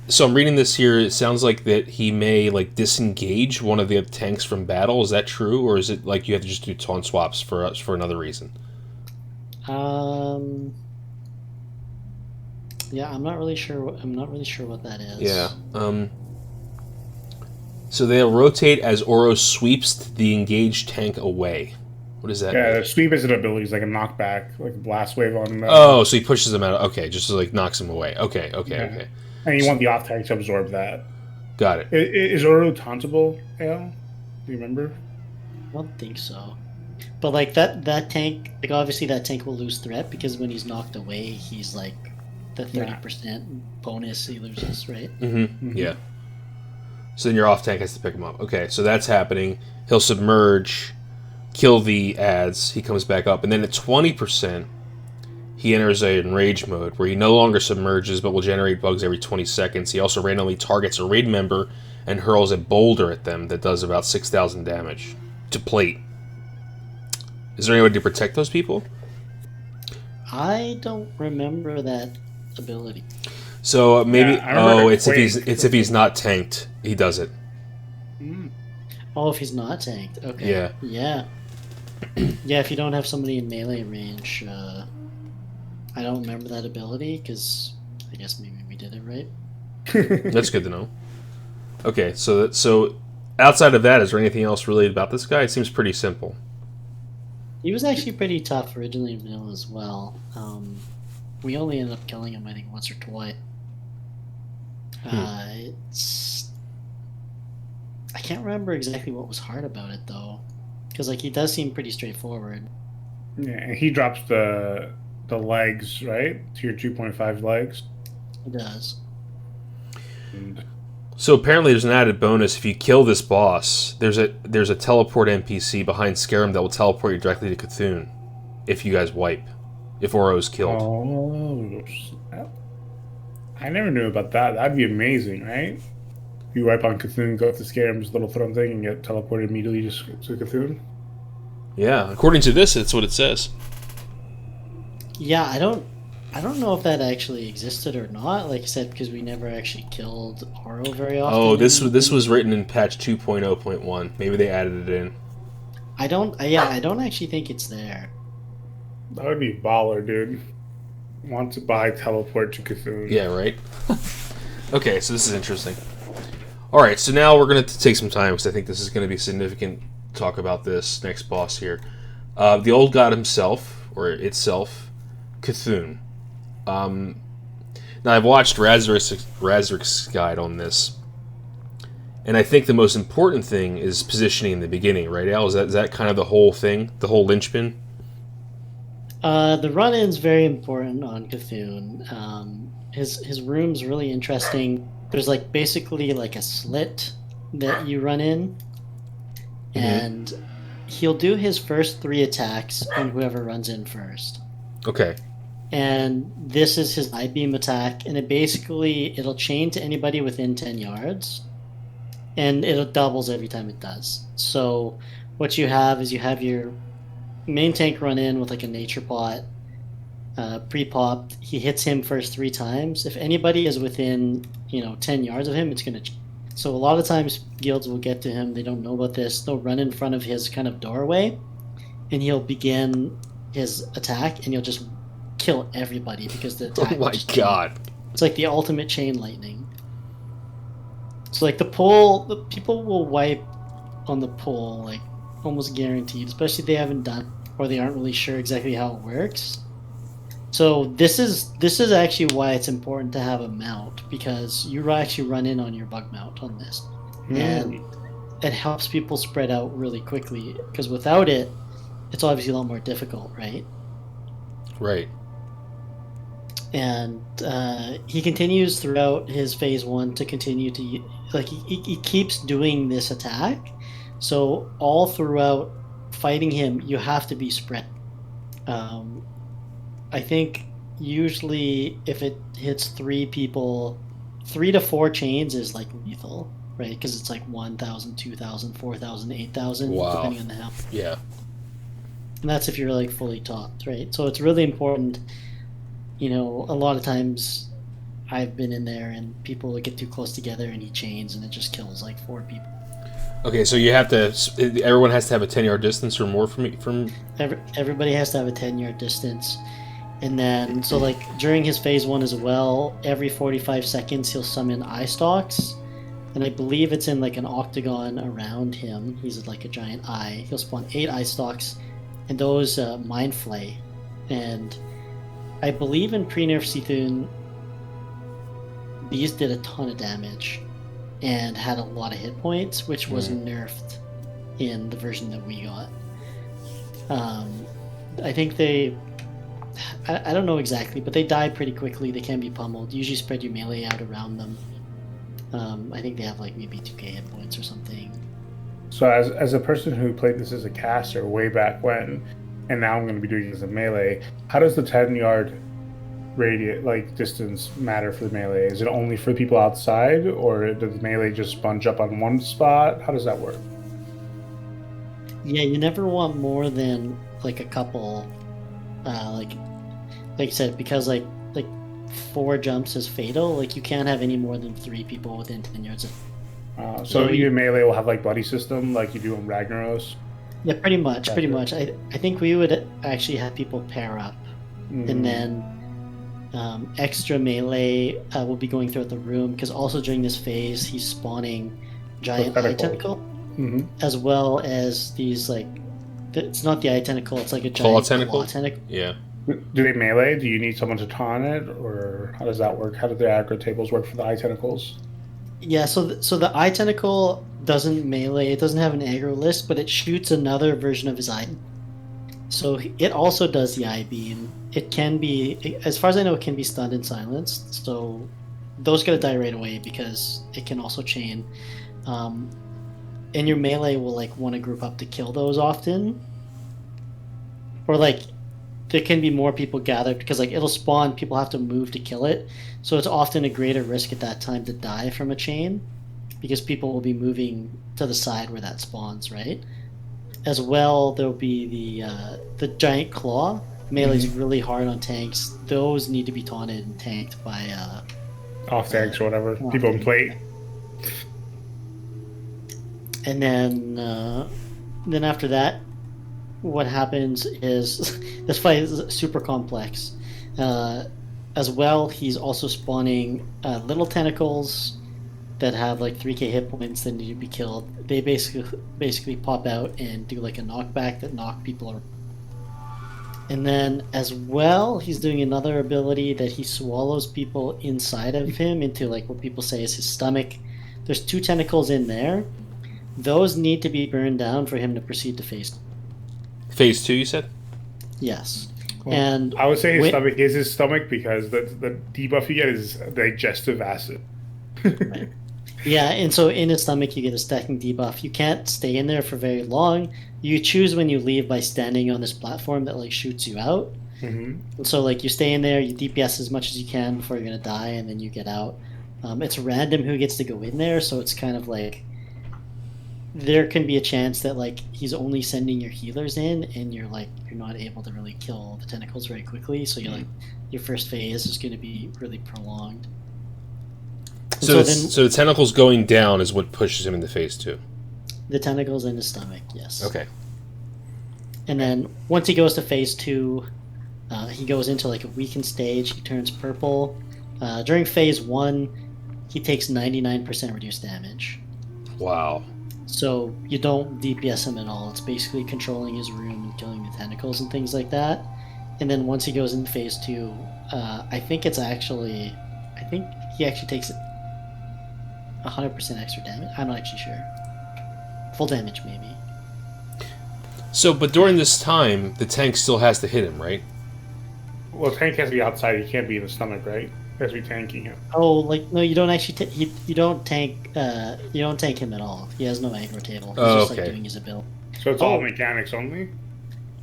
So I'm reading this here. It sounds like that he may like disengage one of the tanks from battle. Is that true, or is it like you have to just do taunt swaps for another reason? Yeah, I'm not really sure what that is. Yeah. So they'll rotate as Ouro sweeps the engaged tank away. What is that? Yeah, sweep is an ability. It's like a knockback, like a blast wave on him. Oh, so he pushes them out. Okay, just like knocks them away. Okay. And you want the off tank to absorb that. Got it. Is Ouro tauntable, Ayle? Do you remember? I don't think so. But like that tank, like obviously that tank will lose threat because when he's knocked away, he's like the 30% bonus he loses, right? Mm-hmm. Yeah. So then your off tank has to pick him up. Okay, so that's happening. He'll submerge, kill the ads. He comes back up, and then at 20%, he enters a enrage mode where he no longer submerges but will generate bugs every 20 seconds. He also randomly targets a raid member and hurls a boulder at them that does about 6,000 damage to plate. Is there any way to protect those people? I don't remember that ability. So maybe it's if he's not tanked, he does it. Oh, if he's not tanked. Okay. Yeah. Yeah, if you don't have somebody in melee range, I don't remember that ability, because I guess maybe we did it right. That's good to know. Okay, so outside of that, is there anything else related about this guy? It seems pretty simple. He was actually pretty tough originally in vanilla as well. We only ended up killing him, I think, once or twice. I can't remember exactly what was hard about it, though. Because, like, he does seem pretty straightforward. Yeah, he drops the legs, right? Tier 2.5 legs. He does. So apparently there's an added bonus. If you kill this boss, there's a teleport NPC behind Skeram that will teleport you directly to Cthulhu if you guys wipe. If Ouro is killed. Oh, I never knew about that. That'd be amazing, right? You wipe on Cthulhu, go up to Skeram's little throne thing, and get teleported immediately just to Cthulhu. Yeah, according to this, that's what it says. Yeah, I don't know if that actually existed or not. Like I said, because we never actually killed Ouro very often. Oh, this was written in patch 2.0.1. Maybe they added it in. I don't actually think it's there. That would be baller, dude. Want to buy teleport to Cthulhu. Yeah, right? Okay, so this is interesting. Alright, so now we're going to take some time, because I think this is going to be significant talk about this next boss here. The old god himself, or itself, Cthulhu. Now, I've watched Razorik's guide on this, and I think the most important thing is positioning in the beginning, right, Al? Is that kind of the whole thing, the whole linchpin? The run-in's very important on Cthulhu. His room's really interesting. There's like basically like a slit that you run in, and he'll do his first 3 attacks on whoever runs in first. Okay. And this is his I-beam attack, and it'll chain to anybody within 10 yards, and it doubles every time it does. So what you have is your main tank run in with like a nature pot, pre-popped. He hits him first 3 times. If anybody is within 10 yards of him, it's gonna. So a lot of times guilds will get to him. They don't know about this. They'll run in front of his kind of doorway, and he'll begin his attack, and he'll just kill everybody because the attack. Oh my god! It's like the ultimate chain lightning. So like the people will wipe on the pull, like almost guaranteed, especially if they haven't done or they aren't really sure exactly how it works. So this is actually why it's important to have a mount, because you actually run in on your bug mount on this, and it helps people spread out really quickly, because without it, it's obviously a lot more difficult, right? Right. And he continues throughout his phase 1 to continue to he keeps doing this attack. So all throughout fighting him, you have to be spread. I think usually if it hits 3 people, 3 to 4 chains is like lethal, right? Because it's like 1,000, 2,000, 4,000, 8,000, depending on the health. Yeah. And that's if you're like fully topped, right? So it's really important. A lot of times I've been in there and people get too close together and he chains and it just kills like 4 people. Okay, so you have to. Everyone has to have a 10-yard distance or more from. Everybody has to have a 10-yard distance, and then so like during his phase 1 as well, every 45 seconds he'll summon eye stalks, and I believe it's in like an octagon around him. He's like a giant eye. He'll spawn 8 eye stalks, and those mind flay, and I believe in pre-nerf Cthulhu, these did a ton of damage and had a lot of hit points, which was nerfed in the version that we got. I think I don't know exactly, but they die pretty quickly. They can be pummeled. Usually spread your melee out around them. I think they have like maybe 2k hit points or something. So as a person who played this as a caster way back when, and now I'm going to be doing it as a melee. How does the 10-yard radius, like distance, matter for the melee? Is it only for people outside, or does the melee just bunch up on one spot? How does that work? Yeah, you never want more than like a couple, like I said, because like 4 jumps is fatal. Like you can't have any more than 3 people within 10 yards of. So even melee will have like buddy system, like you do in Ragnaros. Yeah, pretty much. I think we would actually have people pair up, and then extra melee will be going throughout the room, because also during this phase he's spawning giant eye tentacle, as well as these like, it's not the eye tentacle, it's like a giant claw tentacle. Yeah. Do they melee? Do you need someone to taunt it, or how does that work? How do the aggro tables work for the eye tentacles? Yeah, so the eye tentacle doesn't melee. It doesn't have an aggro list, but it shoots another version of his eye. So it also does the eye beam. It can be, as far as I know, it can be stunned and silenced. So those gotta die right away because it can also chain. And your melee will like want to group up to kill those often, or like there can be more people gathered because like it'll spawn. People have to move to kill it, so it's often a greater risk at that time to die from a chain, because people will be moving to the side where that spawns, right? As well, there'll be the giant claw. Melee's really hard on tanks. Those need to be taunted and tanked by off tanks or whatever. People in plate. And then after that, what happens is this fight is super complex. As well, he's also spawning little tentacles that have like 3k hit points that need to be killed. They basically pop out and do like a knockback that knock people around. And then as well, he's doing another ability that he swallows people inside of him into like what people say is his stomach. There's 2 tentacles in there. Those need to be burned down for him to proceed to phase. Phase 2, you said? Yes. Well, and I would say his stomach is his stomach, because the debuff you get is digestive acid. Right. Yeah, and so in his stomach you get a stacking debuff. You can't stay in there for very long. You choose when you leave by standing on this platform that like shoots you out. And so like you stay in there, you DPS as much as you can before you're gonna die, and then you get out. It's random who gets to go in there, so it's kind of like there can be a chance that like he's only sending your healers in, and you're not able to really kill the tentacles very quickly. So you're like your first phase is going to be really prolonged. So the tentacles going down is what pushes him into phase 2. The tentacles in his stomach, yes. Okay. And then once he goes to phase 2, he goes into like a weakened stage. He turns purple. During phase 1, he takes 99% reduced damage. Wow. So you don't DPS him at all. It's basically controlling his room and killing the tentacles and things like that. And then once he goes into phase 2, I think he actually takes 100% extra damage. I'm not actually sure. Full damage, maybe. So, but during this time, the tank still has to hit him, right? Well, tank has to be outside. He can't be in the stomach, right? He has to be tanking him. Oh, like no, you don't actually. You don't tank. You don't tank him at all. He has no aggro table. He's just like doing his ability. So it's all mechanics only.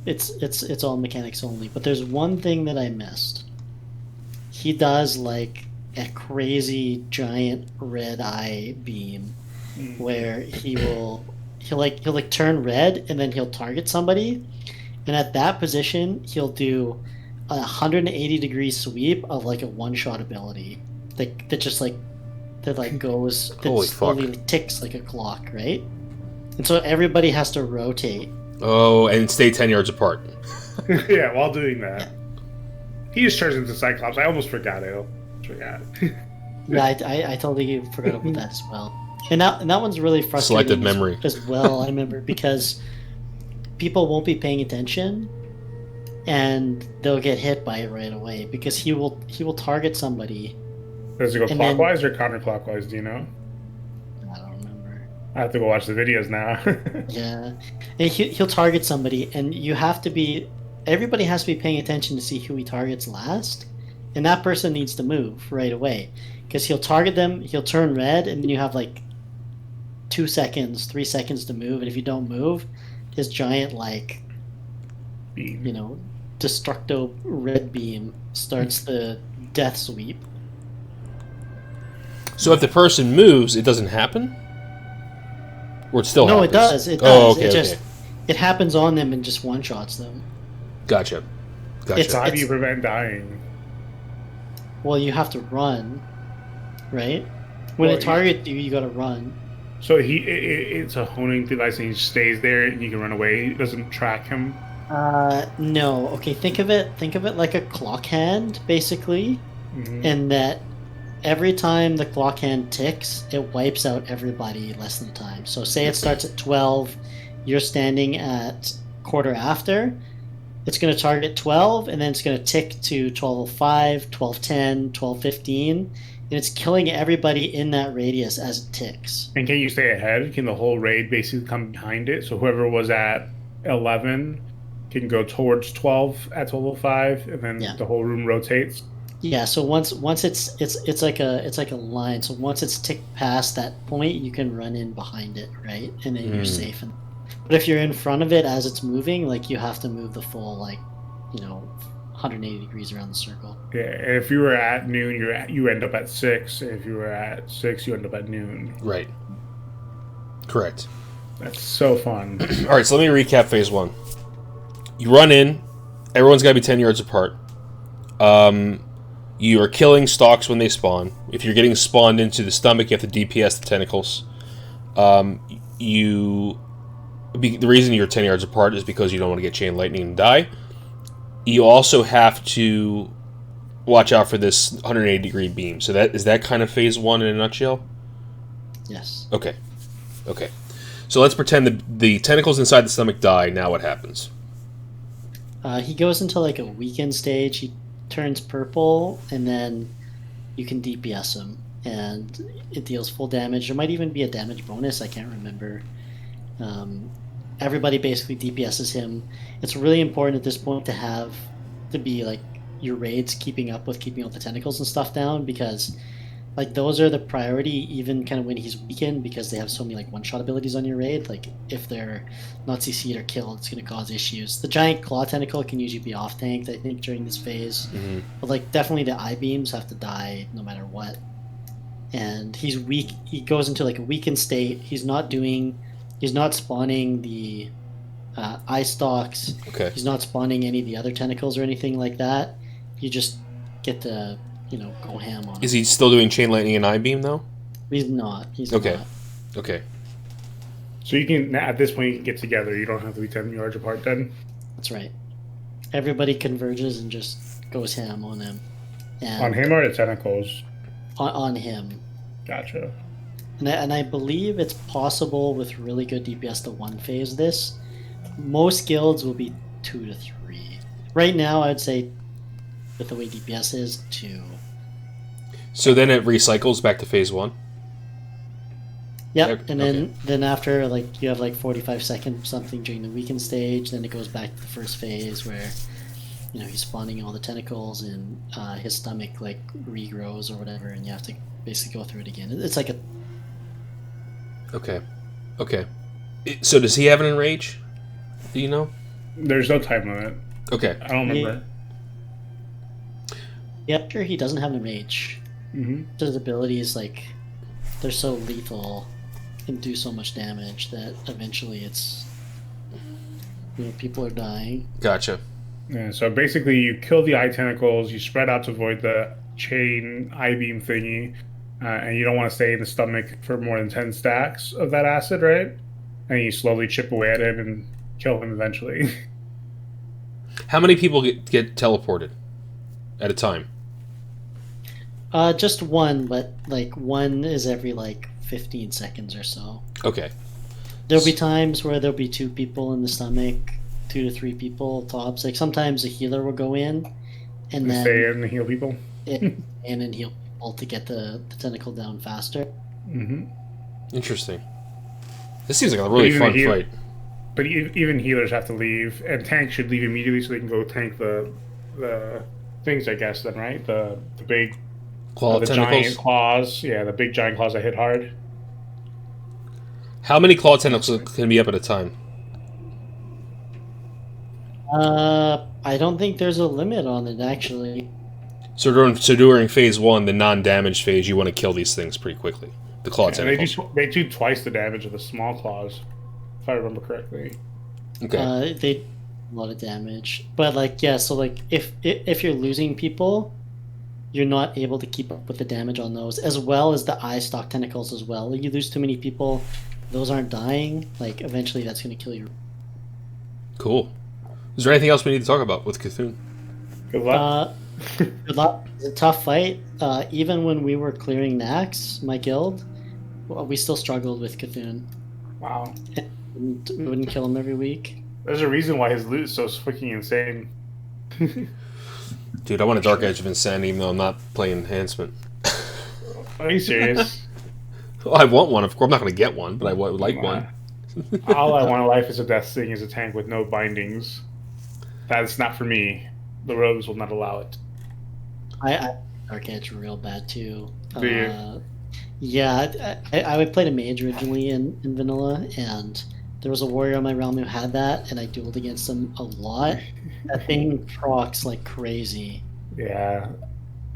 It's all mechanics only. But there's one thing that I missed. He does like a crazy giant red eye beam, where he'll turn red and then he'll target somebody, and at that position he'll do a 180-degree sweep of like a one-shot ability that goes that slowly ticks like a clock, right? And so everybody has to rotate. Oh, and stay 10 yards apart. Yeah, while doing that. He just turns into Cyclops. I almost forgot it. Yeah, I totally forgot about that as well. And that one's really frustrating. Selective memory. As well, I remember, because people won't be paying attention, and they'll get hit by it right away, because he will target somebody. Does it go clockwise or counterclockwise? Do you know? I don't remember. I have to go watch the videos now. Yeah, and he'll target somebody, and everybody has to be paying attention to see who he targets last, and that person needs to move right away, because he'll target them, he'll turn red, and then you have like 2 seconds, 3 seconds to move, and if you don't move, his giant like beam. you know, Destructo red beam starts the death sweep. So if the person moves, it doesn't happen? Or it still No, happens? it does. It does. Oh, okay, it okay. just it happens on them and just one-shots them. Gotcha. It's- How do you prevent dying? Well, you have to run, right? When Well, it targets you, you gotta run. So it's a honing device, and he stays there, and you can run away. It doesn't track him. No. Okay, think of it like a clock hand, basically, and that every time the clock hand ticks, it wipes out everybody less than time. So say it starts at 12, you're standing at quarter after, it's going to target 12, and then it's going to tick to 12:05, 12:10, 12:15, and it's killing everybody in that radius as it ticks. And can you stay ahead? Can the whole raid basically come behind it? So whoever was at 11 can go towards 12 at 12:05, and then the whole room rotates. Yeah, so once it's like a line. So once it's ticked past that point, you can run in behind it, right? And then you're safe. But if you're in front of it as it's moving, like you have to move the full 180 degrees around the circle. Yeah, and if you were at noon, you end up at 6. If you were at 6, you end up at noon. Right. Correct. That's so fun. All right, so let me recap phase 1. You run in. Everyone's got to be 10 yards apart. You are killing stalks when they spawn. If you're getting spawned into the stomach, you have to DPS the tentacles. The reason you're 10 yards apart is because you don't want to get chain lightning and die. You also have to watch out for this 180 degree beam. So is that kind of phase 1 in a nutshell? Yes. Okay. So let's pretend the tentacles inside the stomach die. Now what happens? He goes into like a weakened stage. He turns purple, and then you can DPS him, and it deals full damage. There might even be a damage bonus. I can't remember. Everybody basically DPSs him. It's really important at this point to be like your raids keeping all the tentacles and stuff down, because like those are the priority even kind of when he's weakened, because they have so many like one-shot abilities on your raid. Like if they're not CC'd or killed, it's going to cause issues. The giant claw tentacle can usually be off tanked, I think, during this phase. But like definitely the eye beams have to die no matter what. And he's weak. He goes into like a weakened state. He's not spawning the eye stalks. Okay. He's not spawning any of the other tentacles or anything like that. You just get to go ham on him. Is he still doing chain lightning and eye beam though? He's not. He's okay. not. Okay. So you can, at this point, you can get together. You don't have to be 10 yards apart then? That's right. Everybody converges and just goes ham on him. And on him or the tentacles? On him. Gotcha. And I believe it's possible with really good DPS to one phase this. Most guilds will be 2 to 3. Right now, I'd say, with the way DPS is, 2. So then it recycles back to phase 1? Yep, and then after, like, you have like 45 seconds something during the weakened stage, then it goes back to the first phase where, he's spawning all the tentacles and his stomach, like, regrows or whatever, and you have to basically go through it again. It's like a... Okay. So does he have an enrage? Do you know? There's no time limit. Okay. I don't remember. Yeah, sure, he doesn't have an enrage. His abilities, like, they're so lethal and do so much damage that eventually it's... people are dying. Gotcha. Yeah, so basically you kill the eye tentacles, you spread out to avoid the chain eye beam thingy, and you don't want to stay in the stomach for more than 10 stacks of that acid, right? And you slowly chip away at him and kill him eventually. How many people get teleported at a time? Just one, but like one is every like 15 seconds or so. Okay. There'll be times where there'll be 2 people in the stomach, 2 to 3 people tops. Like sometimes a healer will go in and then stay in and heal people. and heal people to get the tentacle down faster. Interesting. This seems like a really fun fight. But even healers have to leave, and tanks should leave immediately so they can go tank the things, I guess. Then right, the big the giant claws. Yeah, the big giant claws that hit hard. How many claw tentacles can be up at a time? I don't think there's a limit on it, actually. So during phase 1, the non-damage phase, you want to kill these things pretty quickly. The claw And tentacles. they do twice the damage of the small claws, if I remember correctly. Okay. They do a lot of damage. But, like, yeah, so, like, if you're losing people, you're not able to keep up with the damage on those, as well as the eye stalk tentacles as well. You lose too many people, those aren't dying, like, eventually that's going to kill you. Cool. Is there anything else we need to talk about with Cthulhu? Good luck. Good luck. It's a tough fight. Even when we were clearing Nax, my guild, we still struggled with Cthulhu. Wow. We wouldn't kill him every week. There's a reason why his loot is so freaking insane. Dude, I want a Dark Edge of Insanity even though I'm not playing Enhancement. Are you serious? Well, I want one, of course. I'm not going to get one, but I would like one. All I want in life is a Death Sting as a tank with no bindings. That's not for me. The robes will not allow it. I Dark Edge real bad too. Do you? Yeah, I played a mage originally in vanilla, and there was a warrior on my realm who had that, and I dueled against him a lot. That thing procs like crazy. Yeah.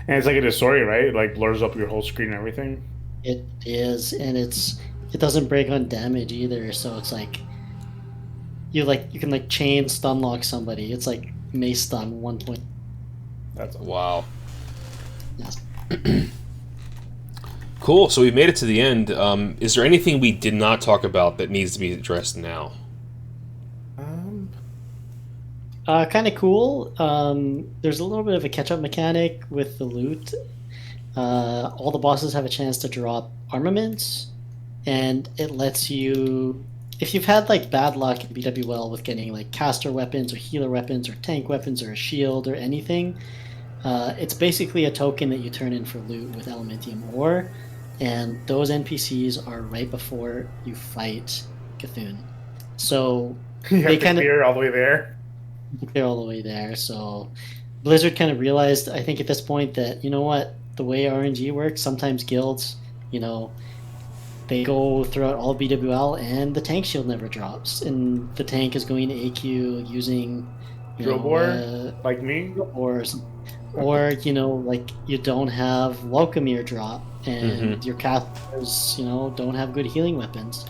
And it's like a Disorder, right? It like blurs up your whole screen and everything. It is, and it doesn't break on damage either, so it's like you can like chain stun lock somebody. It's like mace stun 1 point. That's Wow. Yes. Cool. So we've made it to the end. Is there anything we did not talk about that needs to be addressed now? Kind of cool. There's a little bit of a catch-up mechanic with the loot. All the bosses have a chance to drop armaments, and it lets you, if you've had like bad luck in BWL with getting like caster weapons or healer weapons or tank weapons or a shield or anything, it's basically a token that you turn in for loot with Elementium ore, and those NPCs are right before you fight Cthulhu. So you have they to kind of clear all the way there. they're all the way there. So Blizzard kind of realized, I think at this point, that, you know what, the way RNG works, sometimes guilds, you know, they go throughout all BWL and the tank shield never drops, and the tank is going to AQ using Drill bore, like me, or you know, like you don't have Welcomere drop, and your casters, you know, don't have good healing weapons.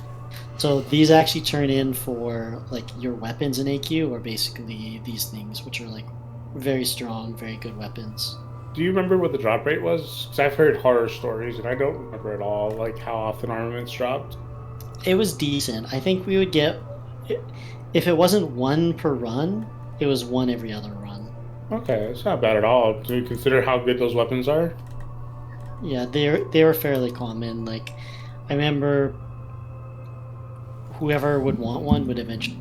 So these actually turn in for like your weapons in AQ, or basically these things, which are like very strong, very good weapons. Do you remember what the drop rate was? Because I've heard horror stories, and I don't remember at all, like how often armaments dropped. It was decent. I think we would get, if it wasn't one per run, it was one every other run. Okay, it's not bad at all. Do you consider how good those weapons are? Yeah, they were fairly common. Like, I remember whoever would want one would eventually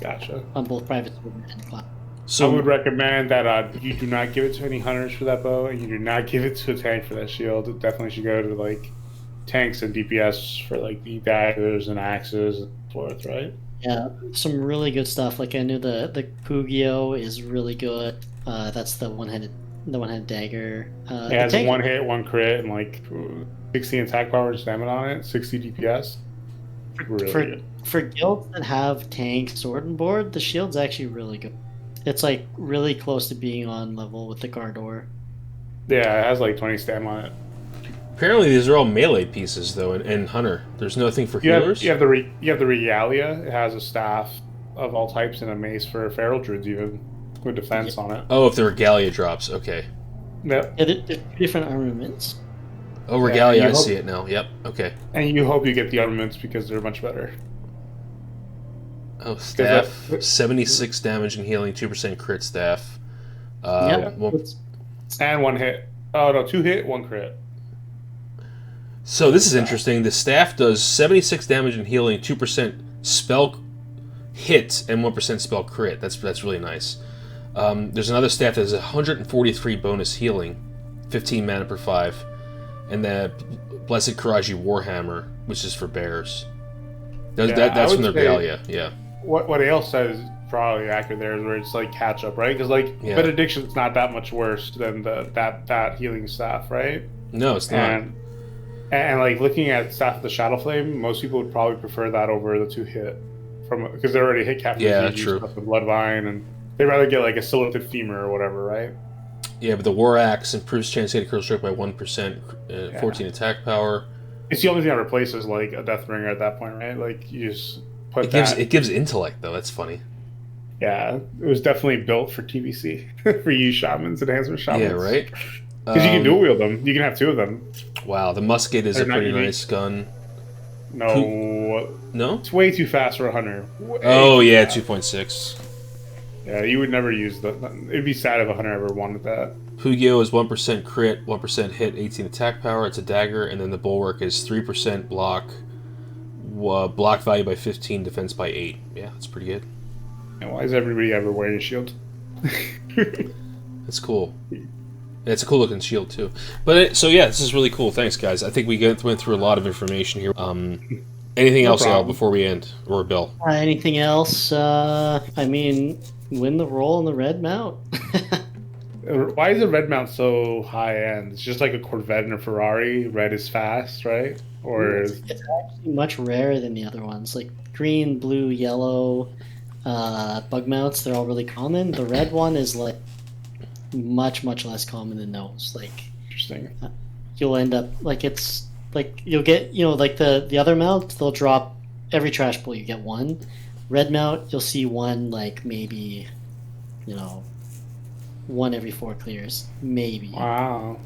Gotcha. on both private and cloud. So I would recommend that you do not give it to any hunters for that bow, and you do not give it to a tank for that shield. It definitely should go to like tanks and DPS for like the daggers and axes and so forth, right? Yeah, some really good stuff. Like I knew the Pugio is really good. That's the one-handed dagger. It has one hit, one crit, and like 60 attack power and stamina on it, 60 DPS. Really good. For guilds that have tank sword and board, the shield's actually really good. It's like really close to being on level with the Gardor. Yeah, it has like 20 stam on it. apparently these are all melee pieces though, and Hunter. There's nothing for healers. You have the Regalia. It has a staff of all types and a mace for feral druids even with defense on it. Oh, if the Regalia drops, okay. Yep. Yeah, they're different armaments. Oh, Regalia, Yeah, I see it now. Yep, okay. And you hope you get the armaments because they're much better. Oh, staff, 76 damage and healing, 2% crit staff. And one hit. Oh, no, 2 hit, 1 crit. So this is interesting. The staff does 76 damage and healing, 2% spell hit, and 1% spell crit. That's really nice. There's another staff that has 143 bonus healing, 15 mana per 5, and the Blessed Karaji Warhammer, which is for bears. That's from the Regalia, yeah. What Ayle says is probably accurate there, is where it's like catch up, right? Because Benediction's not that much worse than that healing staff, right? No, it's not. And like looking at Staff of the Shadow Flame, most people would probably prefer that over the 2 hit from because they already hit capture true. stuff with Bloodvine, and they'd rather get like a silhouetted femur or whatever, right? Yeah, but the War Axe improves chance to hit a critical strike by 1%, 14 attack power. It's the only thing that replaces like a Deathbringer at that point, right? Like you just put it gives intellect though. That's funny. Yeah, it was definitely built for TBC for you shamans, enhancement shamans. Yeah, right. Because you can dual wield them. You can have 2 of them. Wow, the musket is a pretty nice gun. No, it's way too fast for a hunter. Oh yeah, 2.6. Yeah, you would never use that. It'd be sad if a hunter ever wanted that. Pugyo is 1% crit, 1% hit, 18 attack power. It's a dagger, and then the Bulwark is 3% block, block value by 15, defense by 8. Yeah, that's pretty good. And why is everybody ever wearing a shield? That's cool. It's a cool looking shield too. But so yeah, this is really cool. Thanks, guys. I think we went through a lot of information here. Anything else, Al, before we end, or Bill? Anything else? I mean, win the roll in the red mount. Why is the red mount so high end? It's just like a Corvette and a Ferrari. Red is fast, right? Or it's actually much rarer than the other ones. Like green, blue, yellow, bug mounts. They're all really common. The red one is like much less common than those. Like interesting. You'll end up like it's like you'll get like the other mount. They'll drop every trash pull. You get one. Red mount, you'll see one like maybe, one every 4 clears, maybe. Wow.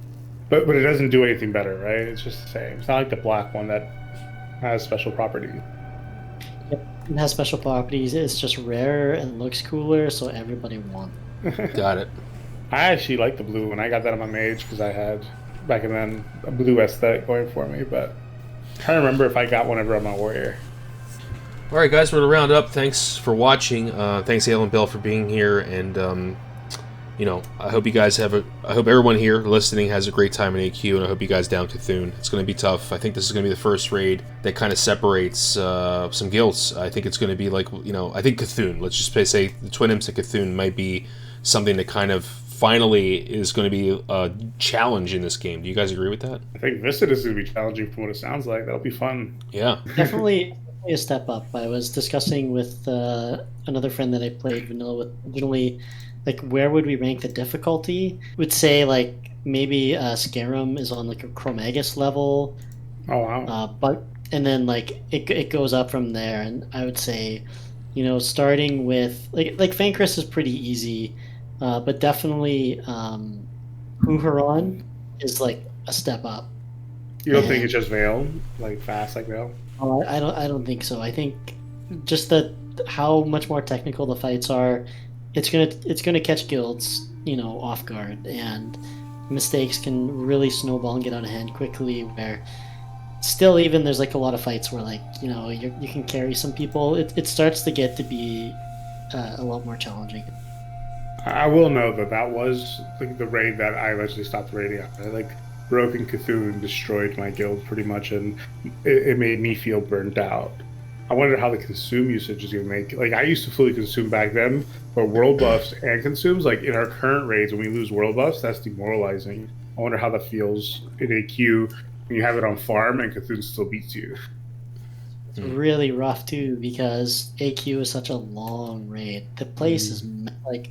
But it doesn't do anything better, right? It's just the same. It's not like the black one that has special properties. Yep, it has special properties. It's just rarer and looks cooler, so everybody wants it. Got it. I actually like the blue one. I got that on my mage because I had, back then, a blue aesthetic going for me, but I'm trying to remember if I got one ever on my warrior. All right, guys, we're going to round up. Thanks for watching. Thanks, Ayle and Bill, for being here, and I hope you guys I hope everyone here listening has a great time in AQ, and I hope you guys down Cthulhu. It's going to be tough. I think this is going to be the first raid that kind of separates some guilds. I think it's going to be like, I think Cthulhu, let's just say the Twin Imps of Cthulhu might be something that kind of finally is going to be a challenge in this game. Do you guys agree with that? I think Viscidus is going to be challenging from what it sounds like. That'll be fun. Yeah. Definitely a step up. I was discussing with another friend that I played vanilla with originally, like where would we rank the difficulty? Would say like maybe Skeram is on like a Chromagus level. Oh wow. But and then like it goes up from there, and I would say, starting with like Fankriss is pretty easy, but definitely Huhuran is like a step up. You don't think it's just Veil, like fast like Veil? Oh, I don't think so. I think just that how much more technical the fights are, it's gonna catch guilds, off guard, and mistakes can really snowball and get out of hand quickly. Where still, even there's like a lot of fights where like you can carry some people. It starts to get to be a lot more challenging. I will know that was like the raid that I eventually stopped raiding. Like Broken Cthulhu destroyed my guild pretty much, and it made me feel burnt out. I wonder how the consume usage is going to make. Like I used to fully consume back then, but world buffs and consumes, like in our current raids, when we lose world buffs, that's demoralizing. I wonder how that feels in AQ when you have it on farm and Cthulhu still beats you. It's really rough too, because AQ is such a long raid. The place is like,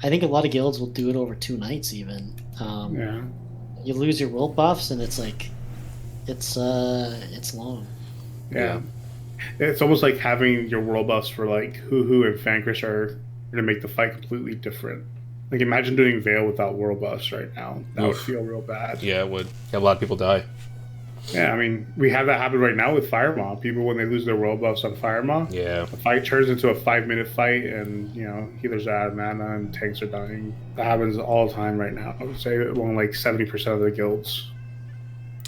I think a lot of guilds will do it over 2 nights even. Yeah. You lose your world buffs, and it's like, it's long. Yeah. It's almost like having your world buffs for like Huhu and Fankriss are going to make the fight completely different. Like imagine doing Veil without world buffs right now. That would feel real bad. Yeah, it would. A lot of people die. Yeah, I mean, we have that happen right now with Firemaw. People, when they lose their world buffs on Firemaw, the fight turns into a 5-minute fight, and healers are out of mana and tanks are dying. That happens all the time right now. I would say among like 70% of the guilds.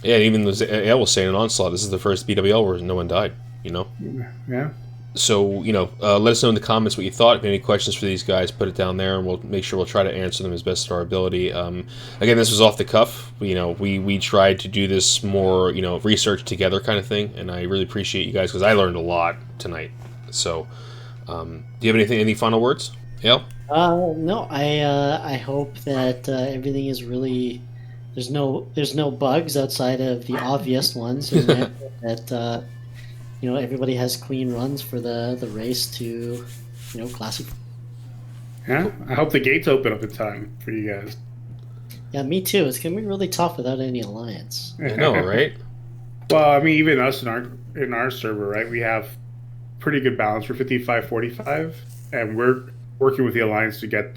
Yeah, even I was saying in Onslaught, this is the first BWL where no one died. Yeah. So, let us know in the comments what you thought. If you have any questions for these guys, put it down there, and we'll make sure we'll try to answer them as best of our ability. Again, this was off the cuff. We tried to do this more, research together kind of thing, and I really appreciate you guys because I learned a lot tonight. So, do you have any final words? Yeah. No. I hope that everything is really. There's no bugs outside of the obvious ones, and that everybody has clean runs for the race to, classic. Yeah, I hope the gates open up in time for you guys. Yeah, me too. It's gonna be really tough without any alliance. I know, right? Well, I mean, even us in our server, right? We have pretty good balance. We're 55-45, and we're working with the alliance to get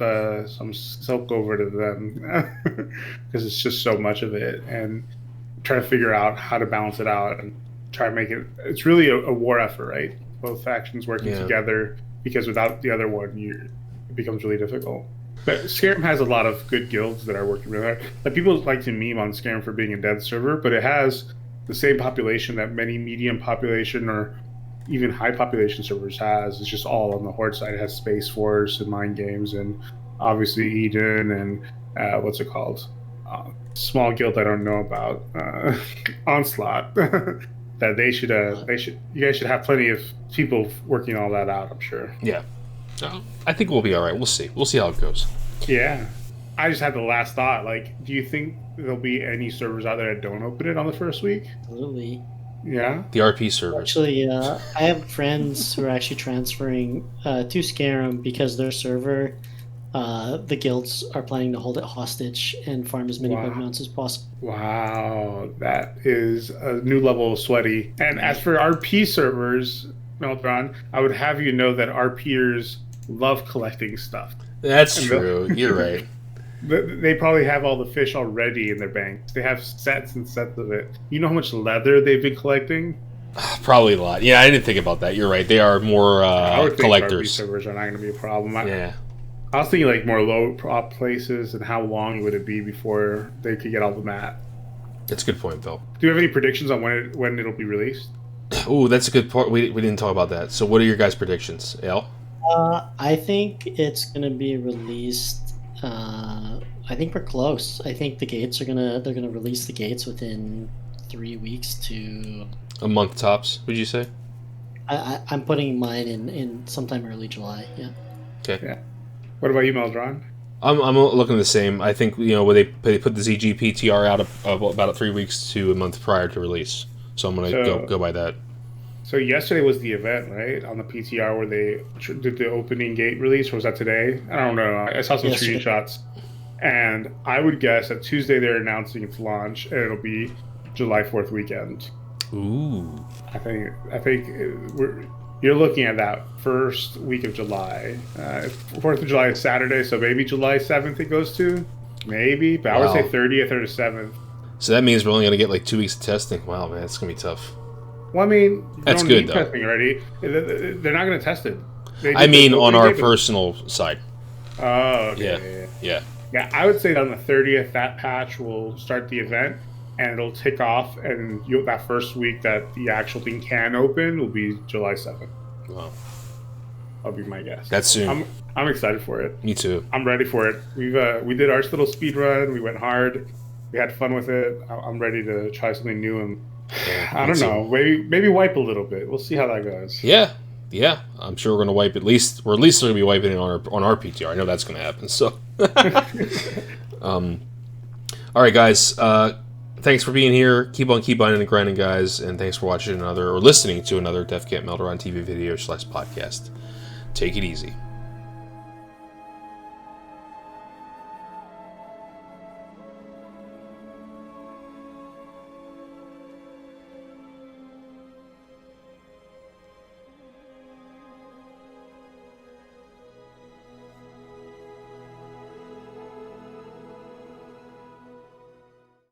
some silk over to them because it's just so much of it, and try to figure out how to balance it out and try to make it. It's really a war effort, right? Both factions working together, because without the other one, it becomes really difficult. But Skeram has a lot of good guilds that are working really hard. Like, people like to meme on Skeram for being a dead server, but it has the same population that many medium population or even high population servers has. It's just all on the Horde side. It has Space Force and Mind Games and obviously Eden and what's it called? Small guild I don't know about. Onslaught. That you guys should have plenty of people working all that out, I'm sure. Yeah. I think we'll be all right. We'll see. We'll see how it goes. Yeah. I just had the last thought. Like, do you think there'll be any servers out there that don't open it on the first week? Absolutely. Yeah. The RP servers. Actually, I have friends who are actually transferring to Skeram because their server, the guilds are planning to hold it hostage and farm as many bug mounts as possible. Wow. That is a new level of sweaty. And as for RP servers, Melderon, I would have you know that RPers love collecting stuff. That's true. You're right. They probably have all the fish already in their banks. They have sets and sets of it. You know how much leather they've been collecting? Probably a lot. Yeah, I didn't think about that. You're right. They are more I would think collectors. RP servers are not going to be a problem. Yeah. I was thinking like more low prop places, and how long would it be before they could get all the mat? That's a good point, Phil. Do you have any predictions on when it'll be released? Ooh, that's a good part. We didn't talk about that. So what are your guys' predictions, Ayle? I think it's going to be released. I think we're close. I think the gates they're gonna release the gates within 3 weeks to a month tops. Would you say? I'm putting mine in sometime early July. Yeah. Okay. Yeah. What about you, Melderon? I'm looking the same. I think when they put the ZGPTR out about 3 weeks to a month prior to release. So I'm gonna go by that. So yesterday was the event, right, on the PTR where they did the opening gate release, or was that today? I don't know. I saw some screenshots, and I would guess that Tuesday they're announcing its launch, and it'll be July 4th weekend. Ooh. I think you're looking at that first week of July. 4th of July is Saturday, so maybe July 7th it goes to, maybe. But I would say 30th or 7th. So that means we're only gonna get like 2 weeks of testing. Wow, man, it's gonna be tough. Well, I mean, that's good though. Testing already. They're not going to test it. I mean, on our personal side. Oh, okay. Yeah. I would say that on the 30th, that patch will start the event, and it'll tick off, and that first week that the actual thing can open will be July 7th. Wow. That'll be my guess. That's soon. I'm excited for it. Me too. I'm ready for it. We did our little speed run. We went hard. We had fun with it. I'm ready to try something new and. I don't know. Maybe wipe a little bit. We'll see how that goes. Yeah. I'm sure we're going to wipe at least. We're at least going to be wiping it on our PTR. I know that's going to happen. So, all right, guys. Thanks for being here. Keep on and grinding, guys. And thanks for watching or listening to another Defcamp Melderon TV video / podcast. Take it easy.